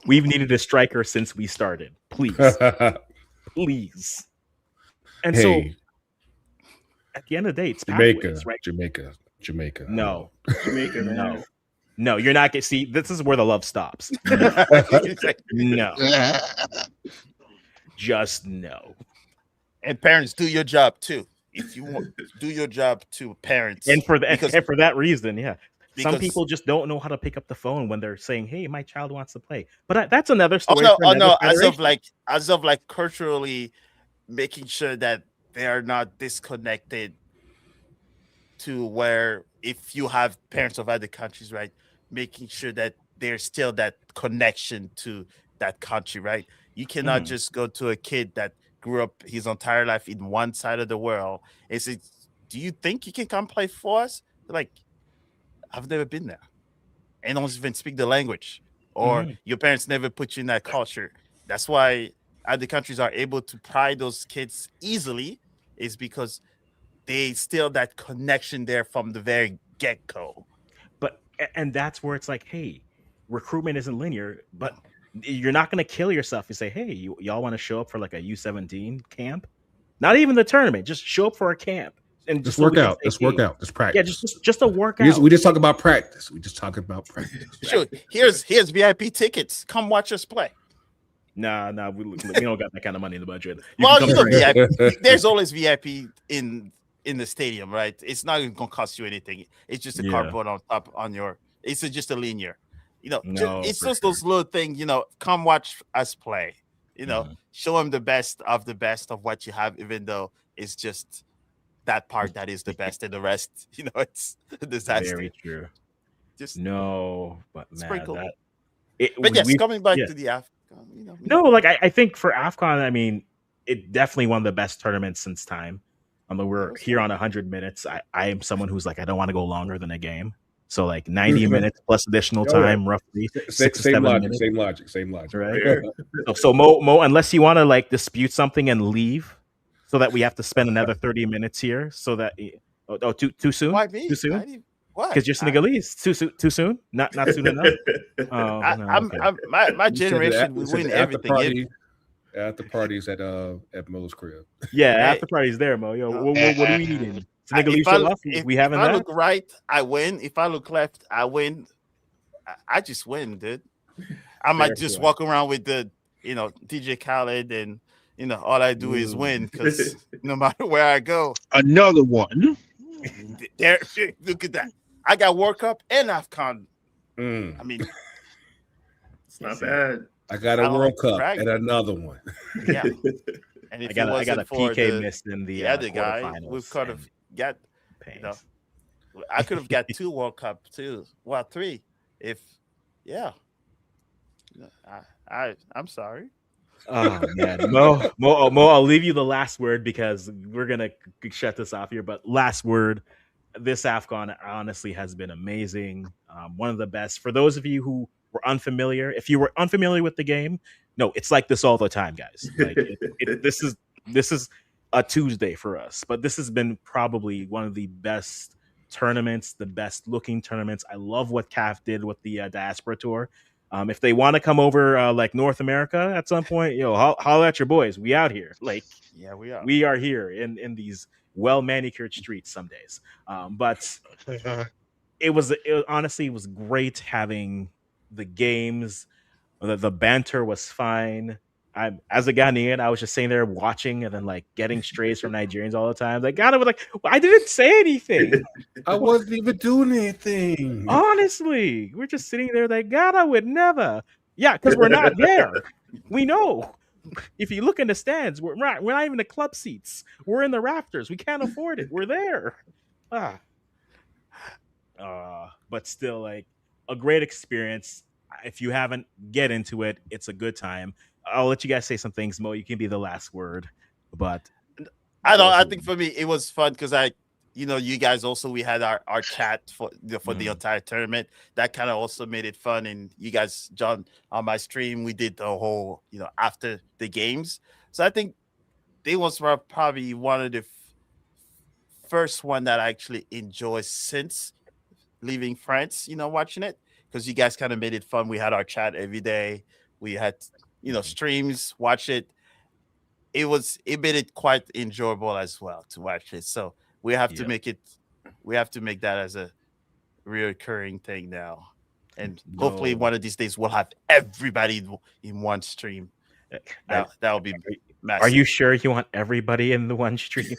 Speaker 1: we've needed a striker since we started. Please. Please. And so at the end of the day, it's pathways, right?
Speaker 4: Jamaica.
Speaker 1: No.
Speaker 3: Jamaica, man.
Speaker 1: No, you're not getting. See, this is where the love stops. No. Just no.
Speaker 2: And parents, do your job too. If you want, do your job too, parents.
Speaker 1: And for that reason, yeah. Some people just don't know how to pick up the phone when they're saying, "Hey, my child wants to play." But that's another story.
Speaker 2: As of culturally making sure that they are not disconnected to where if you have parents of other countries, right, making sure that there's still that connection to that country, right? You cannot just go to a kid that grew up his entire life in one side of the world and say, "Do you think you can come play for us?" They're like, I've never been there and don't even speak the language, or your parents never put you in that culture. That's why other countries are able to pride those kids easily, is because they still that connection there from the very get-go.
Speaker 1: And that's where it's like, hey, recruitment isn't linear, but you're not going to kill yourself and say, hey, y'all want to show up for like a U17 camp? Not even the tournament, just show up for a camp. And
Speaker 4: just work out. Just practice.
Speaker 1: Yeah, just a workout.
Speaker 4: We just talk about practice.
Speaker 2: Sure. Here's VIP tickets. Come watch us play.
Speaker 1: Nah, we don't got that kind of money in the budget.
Speaker 2: VIP. There's always VIP in the stadium, right? It's not even gonna cost you anything. It's just a cardboard on top on your. It's just a linear. It's just those little things. Come watch us play. Show them the best of what you have, even though it's just that part that is the best, and the rest, it's a disaster.
Speaker 1: Very true. But
Speaker 2: it's
Speaker 1: man,
Speaker 2: pretty cool. Coming back to the AFCON,
Speaker 1: No, like I think for AFCON, I mean, it definitely one of the best tournaments since time. We're here on 100 minutes. I am someone who's like, I don't want to go longer than a game. So like 90 minutes plus additional time, roughly.
Speaker 4: Same logic.
Speaker 1: Right. So Mo, unless you want to like dispute something and leave, so that we have to spend another 30 minutes here, so that too soon?
Speaker 2: Why me?
Speaker 1: Too soon?
Speaker 2: What?
Speaker 1: Because you're Senegalese. Too soon? Not soon enough.
Speaker 2: My generation, we win everything.
Speaker 4: At the parties at Mo's crib.
Speaker 1: Yeah, after parties there, Mo. Yo, what are we eating? Senegalese jollof? We having that?
Speaker 2: If I look right, I win. If I look left, I win. I just win, dude. I might just walk around with the DJ Khaled, and all I do is win, because no matter where I go.
Speaker 6: Another one.
Speaker 2: There, look at that. I got World Cup and AFCON. I mean,
Speaker 3: it's not bad.
Speaker 4: I got a World Cup and another one.
Speaker 2: Yeah. And if
Speaker 1: I got a PK miss in the
Speaker 2: other guy, we've kind of got, I could have got 2 World Cup too. Well, 3. I'm sorry.
Speaker 1: Oh man, Mo, I'll leave you the last word, because we're gonna shut this off here. But last word, this AFCON honestly has been amazing. One of the best. For those of you who were unfamiliar, if you were unfamiliar with the game, no, it's like this all the time, guys. Like this is a Tuesday for us, but this has been probably one of the best tournaments, the best looking tournaments. I love what CAF did with the diaspora tour. If they want to come over like North America at some point, holler at your boys. We out here. Like,
Speaker 2: Yeah, we are.
Speaker 1: We are here in these well manicured streets some days. But honestly, it was great having the games. The banter was fine. As a Ghanaian, I was just sitting there watching and then like getting strays from Nigerians all the time. Like Ghana was like, I didn't say anything.
Speaker 4: I wasn't even doing anything.
Speaker 1: Honestly, we're just sitting there like Ghana would never. Yeah, because we're not there. We know. If you look in the stands, we're not even in the club seats. We're in the rafters. We can't afford it. We're there. But still, like a great experience. If you haven't, get into it. It's a good time. I'll let you guys say some things, Mo. You can be the last word. But
Speaker 2: I think for me it was fun because you guys also, we had our chat for the entire tournament. That kind of also made it fun. And you guys, John, on my stream, we did the whole, after the games. So I think they was probably one of the first one that I actually enjoyed since leaving France, watching it, because you guys kind of made it fun. We had our chat every day. We had, streams, watch it. It made it quite enjoyable as well to watch it. So we have to make that as a reoccurring thing now. And hopefully one of these days we'll have everybody in one stream. That will be massive.
Speaker 1: Are you sure you want everybody in the one stream?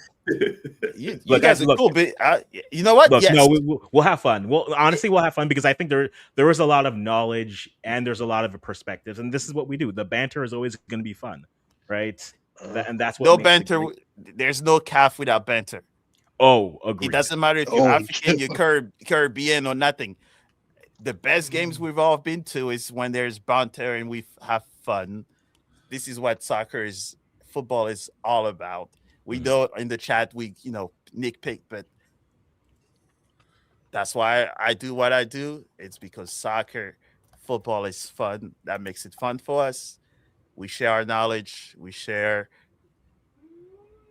Speaker 2: You guys are cool, but you know what?
Speaker 1: Look,
Speaker 2: yes.
Speaker 1: No, we'll have fun. Well, honestly, we'll have fun because I think there is a lot of knowledge and there's a lot of perspectives, and this is what we do. The banter is always going to be fun, right? And that's what
Speaker 2: no banter. There's no CAF without banter.
Speaker 1: Oh, agreed.
Speaker 2: It doesn't matter if you're African, you're Caribbean, or nothing. The best games we've all been to is when there's banter and we have fun. This is what football is all about. We know in the chat we nitpick, but that's why I do what I do. It's because football is fun. That makes it fun for us. We share our knowledge. We share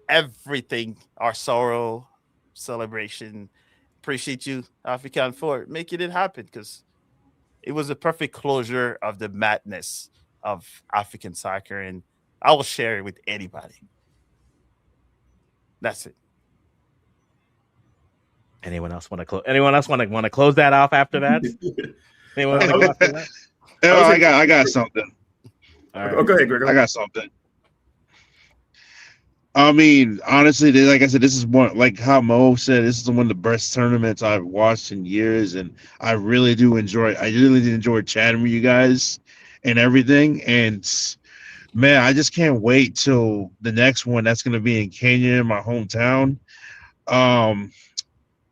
Speaker 2: everything, our sorrow, celebration. Appreciate you, African, for making it happen, because it was a perfect closure of the madness of African soccer, and I will share it with anybody. That's it.
Speaker 1: Anyone else want to close? Anyone else want to close that off after that? Anyone want to go after that?
Speaker 6: I got something.
Speaker 1: All right.
Speaker 3: Oh, go ahead, Greg.
Speaker 6: I got something. I mean, honestly, like I said, this is one, like how Mo said, this is one of the best tournaments I've watched in years, and I really do enjoy. I really did enjoy chatting with you guys and everything. And man, I just can't wait till the next one. That's going to be in Kenya, my hometown.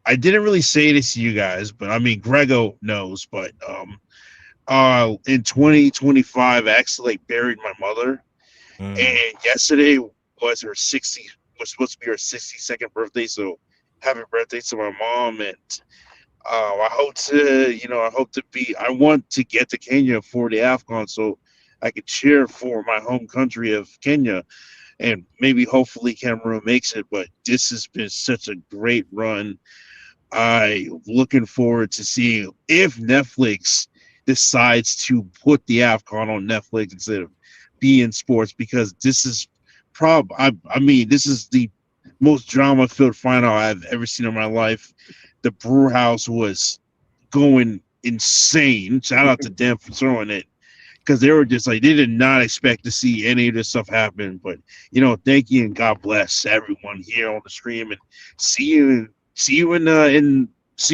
Speaker 6: I didn't really say this to you guys, but I mean, Grego knows. But in 2025, I actually buried my mother, and yesterday was supposed to be her 62nd birthday. So happy birthday to my mom. And I want to get to Kenya for the AFCON so I could cheer for my home country of Kenya, and maybe hopefully Cameroon makes it. But this has been such a great run. I'm looking forward to seeing if Netflix decides to put the AFCON on Netflix instead of beIN Sports, because this is this is the most drama-filled final I've ever seen in my life. The Brew House was going insane. Shout out to them for throwing it, because they were just like, they did not expect to see any of this stuff happen. But thank you, and God bless everyone here on the stream, and see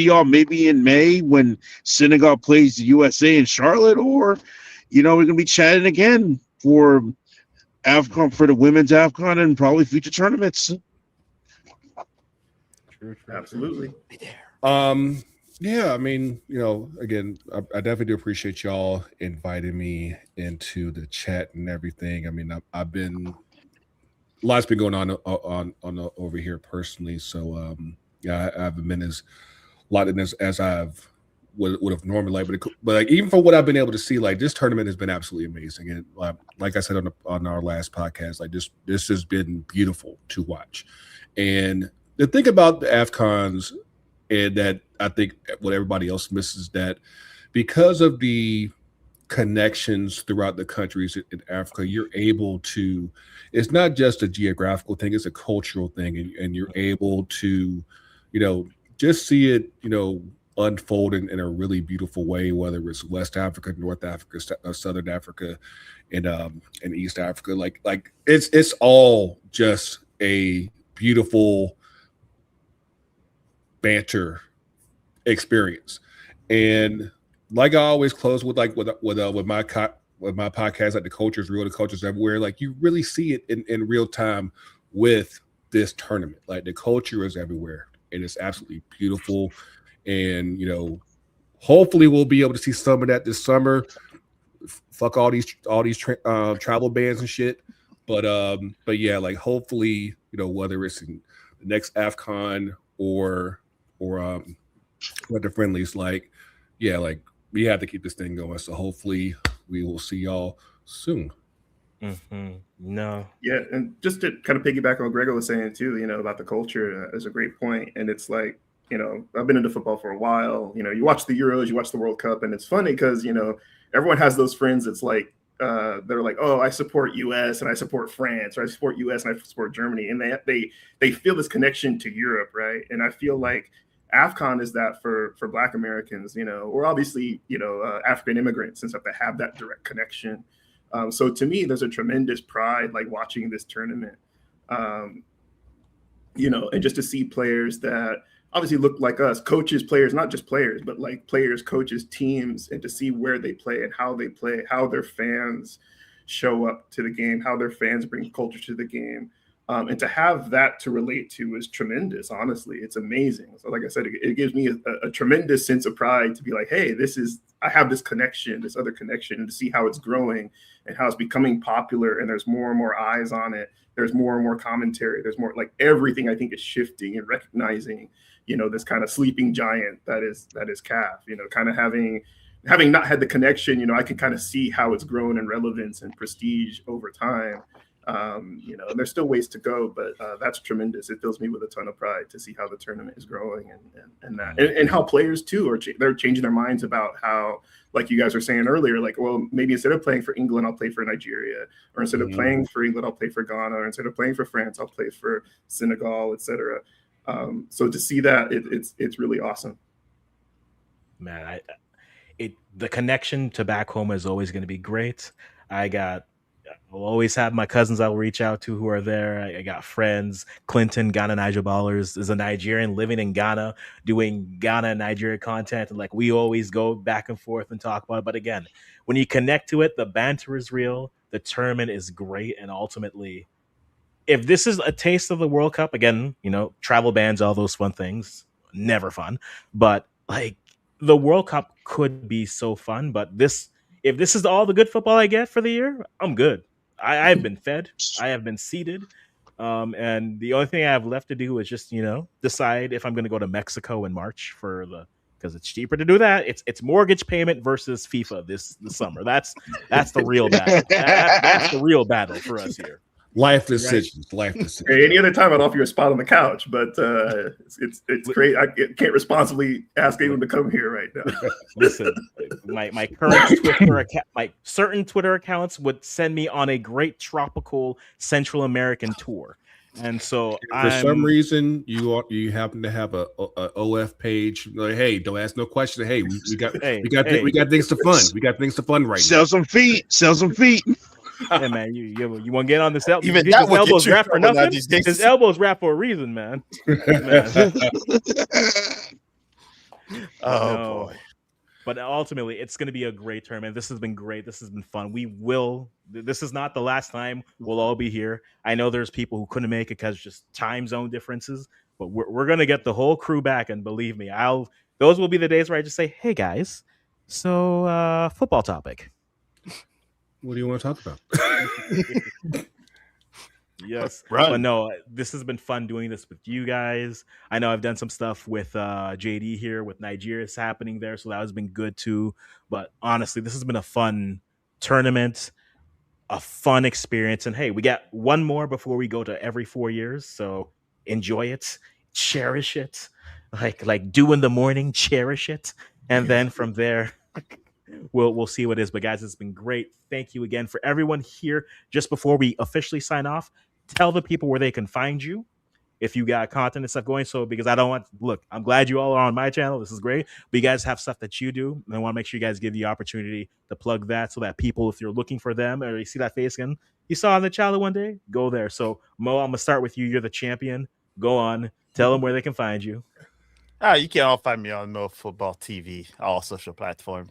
Speaker 6: y'all maybe in May when Senegal plays the USA in Charlotte, or we're gonna be chatting again for AFCON, for the women's AFCON, and probably future tournaments.
Speaker 3: True. Absolutely.
Speaker 4: Yeah, I mean, again, I definitely do appreciate y'all inviting me into the chat and everything. I mean, I've been, a lot's been going on over here personally, so yeah, I haven't been as a lot in this as I've would have normally liked. But like, even for what I've been able to see, like this tournament has been absolutely amazing. And like I said on our last podcast, like this has been beautiful to watch. And the thing about the AFCONs, and that I think what everybody else misses, that because of the connections throughout the countries in Africa, you're able to, it's not just a geographical thing, it's a cultural thing, and you're able to, just see it, unfold in a really beautiful way, whether it's West Africa, North Africa, Southern Africa, and East Africa. Like it's all just a beautiful banter experience. And like I always close with with my podcast, like the culture's real, the culture's everywhere. Like you really see it in real time with this tournament. Like the culture is everywhere, and it's absolutely beautiful. And hopefully we'll be able to see some of that this summer. Fuck all these travel bans and shit. But yeah, like hopefully whether it's in the next AFCON or the friendlies, like we have to keep this thing going. So hopefully we will see y'all soon.
Speaker 1: Mm-hmm. No.
Speaker 3: Yeah, and just to kind of piggyback on what Gregor was saying too, about the culture is a great point. And it's like, I've been into football for a while. You watch the Euros, you watch the World Cup, and it's funny because everyone has those friends. It's like they're like, oh, I support US and I support France, or I support US and I support Germany, and they feel this connection to Europe, right? And I feel like AFCON is that for Black Americans, or obviously African immigrants, since they have that direct connection. So to me, there's a tremendous pride like watching this tournament, and just to see players that obviously look like us, coaches, players, not just players, but like players, coaches, teams, and to see where they play and how they play, how their fans show up to the game, how their fans bring culture to the game. And to have that to relate to is tremendous. Honestly, it's amazing. So like I said, it gives me a tremendous sense of pride to be like, hey, I have this connection, this other connection, and to see how it's growing and how it's becoming popular. And there's more and more eyes on it. There's more and more commentary. There's more, like everything I think is shifting and recognizing, this kind of sleeping giant that is CAF, kind of having not had the connection, I can kind of see how it's grown in relevance and prestige over time. And there's still ways to go, but that's tremendous. It fills me with a ton of pride to see how the tournament is growing and how players too they're changing their minds about how, like you guys were saying earlier, like, well, maybe instead of playing for England, I'll play for Nigeria, or instead of playing for England, I'll play for Ghana, or instead of playing for France, I'll play for Senegal, etc. So to see that, it's really awesome.
Speaker 1: Man, the connection to back home is always going to be great. I'll always have my cousins I'll reach out to who are there. I got friends. Clinton, Ghana Niger Ballers, is a Nigerian living in Ghana, doing Ghana and Nigeria content. And like we always go back and forth and talk about it. But again, when you connect to it, the banter is real. The tournament is great. And ultimately, if this is a taste of the World Cup, again, travel bans, all those fun things, never fun. But like the World Cup could be so fun. But if this is all the good football I get for the year, I'm good. I've been fed. I have been seated. And the only thing I have left to do is just, decide if I'm going to go to Mexico in March because it's cheaper to do that. It's mortgage payment versus FIFA this summer. That's the real battle. That's the real battle for us here.
Speaker 4: Life decisions.
Speaker 3: Hey, any other time I'd offer you a spot on the couch, but it's great. I can't responsibly ask anyone to come here right now.
Speaker 1: Listen, my current Twitter account, my certain Twitter accounts would send me on a great tropical Central American tour, and so
Speaker 4: for some reason you happen to have a OF page. Like, hey, don't ask no question. Hey, we got things to fund. We got things to fund right now.
Speaker 6: Sell some feet.
Speaker 1: Yeah, man, you want to get on this elbow?
Speaker 2: Even that would
Speaker 1: elbows
Speaker 2: get
Speaker 1: wrapped for nothing. His elbows wrapped for a reason, man.
Speaker 2: Boy.
Speaker 1: But ultimately, it's going to be a great tournament. This has been great. This has been fun. This is not the last time we'll all be here. I know there's people who couldn't make it because just time zone differences, but we're going to get the whole crew back. And believe me, those will be the days where I just say, hey, guys, so football topic.
Speaker 4: What do you want to talk about?
Speaker 1: Yes.
Speaker 6: Run.
Speaker 1: But no, this has been fun doing this with you guys. I know I've done some stuff with JD here with Nigeria's happening there, so that has been good too. But honestly, this has been a fun tournament, a fun experience. And hey, we got one more before we go to every 4 years. So enjoy it, cherish it, like do in the morning, cherish it. And then from there, we'll see what it is. But guys, it's been great. Thank you again for everyone here. Just before we officially sign off, tell the people where they can find you if you got content and stuff going. So because I don't want look, I'm glad you all are on my channel. This is great. But you guys have stuff that you do. And I want to make sure you guys give the opportunity to plug that so that people, if you're looking for them or you see that face again, you saw on the channel one day, go there. So Mo, I'm gonna start with you. You're the champion. Go on. Tell them where they can find you.
Speaker 2: You can all find me on Mo Football TV, all social platforms.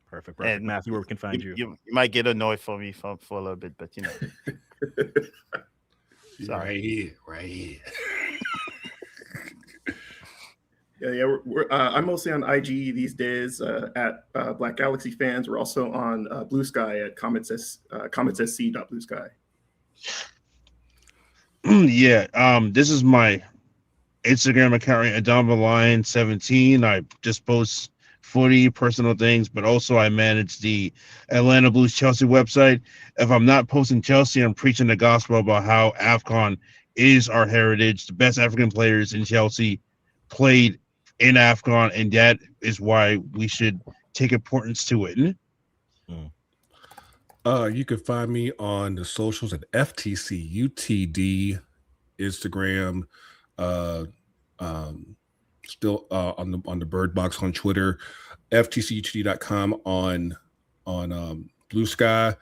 Speaker 1: Perfect.
Speaker 2: And
Speaker 1: Matthew, where we can find you.
Speaker 2: You might get annoyed for me for a little bit, but you know.
Speaker 4: Right here.
Speaker 3: I'm mostly on IG these days at Black Galaxy Fans. We're also on Blue Sky at comments.sc.bluesky.
Speaker 6: Yeah. This is my Instagram account right down the line 17. I just post footy, personal things, but also I manage the Atlanta Blues Chelsea website. If I'm not posting Chelsea, I'm preaching the gospel about how AFCON is our heritage. The best African players in Chelsea played in AFCON, and that is why we should take importance to it.
Speaker 4: You can find me on the socials at FTCUTD, Instagram, still on the Bird Box on Twitter, ftcutd.com on Blue Sky.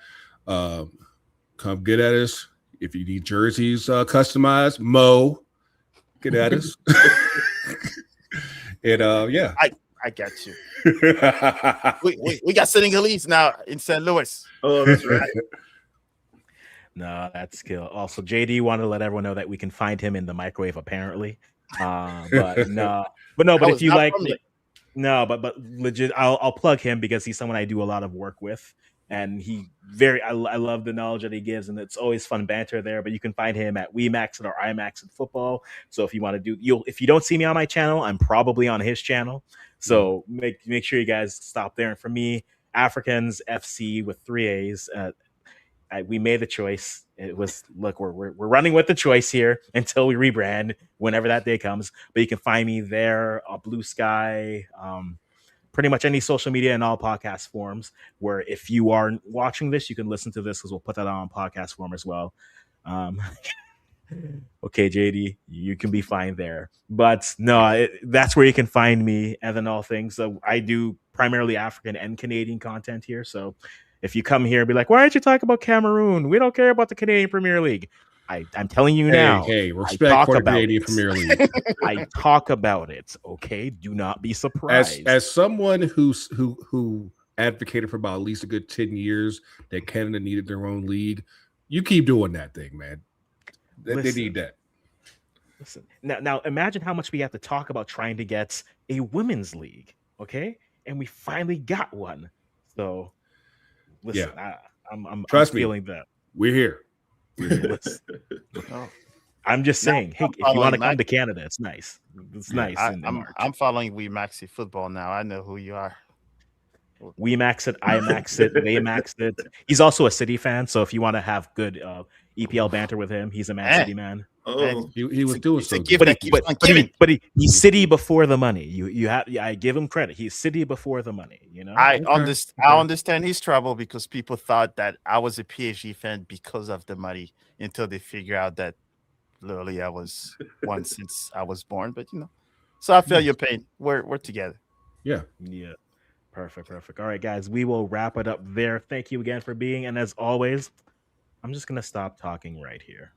Speaker 4: Come get at us if you need jerseys customized. Mo, get at us. And yeah,
Speaker 2: I got you. we got Senegalese now in St. Louis.
Speaker 3: Oh, that's right.
Speaker 1: No, that's cool. Also, JD wanted to let everyone know that we can find him in the microwave, apparently. But if you like, but legit, I'll plug him because he's someone I do a lot of work with, and I love the knowledge that he gives, and it's always fun banter there. But you can find him at WeMax or IMAX in football. So if you want to if you don't see me on my channel, I'm probably on his channel. So make sure you guys stop there. And for me, Africans FC with 3 A's. We made the choice. It was we're running with the choice here until we rebrand whenever that day comes. But you can find me there, Blue Sky, pretty much any social media and all podcast forms. Where if you are watching this, you can listen to this because we'll put that on podcast form as well. Okay, JD, you can be fine there. But no, that's where you can find me, and then all things. So I do primarily African and Canadian content here. So if you come here and be like, why aren't you talking about Cameroon? We don't care about the Canadian Premier League. I'm telling you now.
Speaker 4: Hey, respect for the Canadian Premier League.
Speaker 1: I talk about it. Okay, do not be surprised.
Speaker 4: As someone who advocated for about at least a good 10 years that Canada needed their own league, you keep doing that thing, man. They need that.
Speaker 1: Listen, now imagine how much we have to talk about trying to get a women's league, okay? And we finally got one. So, listen, yeah. I'm feeling that.
Speaker 4: We're here.
Speaker 1: I'm just saying, hey, if you want to come to Canada, it's nice. It's nice.
Speaker 2: I'm following WeMaxi football now. I know who you are.
Speaker 1: We max it, I max it, they max it. He's also a City fan, so if you want to have good EPL banter with him, he's a Man City man.
Speaker 3: Oh,
Speaker 4: he was doing so good.
Speaker 1: But he's City before the money. I give him credit. He's City before the money. You know,
Speaker 2: I understand his trouble because people thought that I was a PSG fan because of the money until they figure out that literally I was one since I was born. But so I feel your pain. We're together.
Speaker 4: Yeah.
Speaker 1: Perfect. All right, guys, we will wrap it up there. Thank you again for being, and as always, I'm just gonna stop talking right here.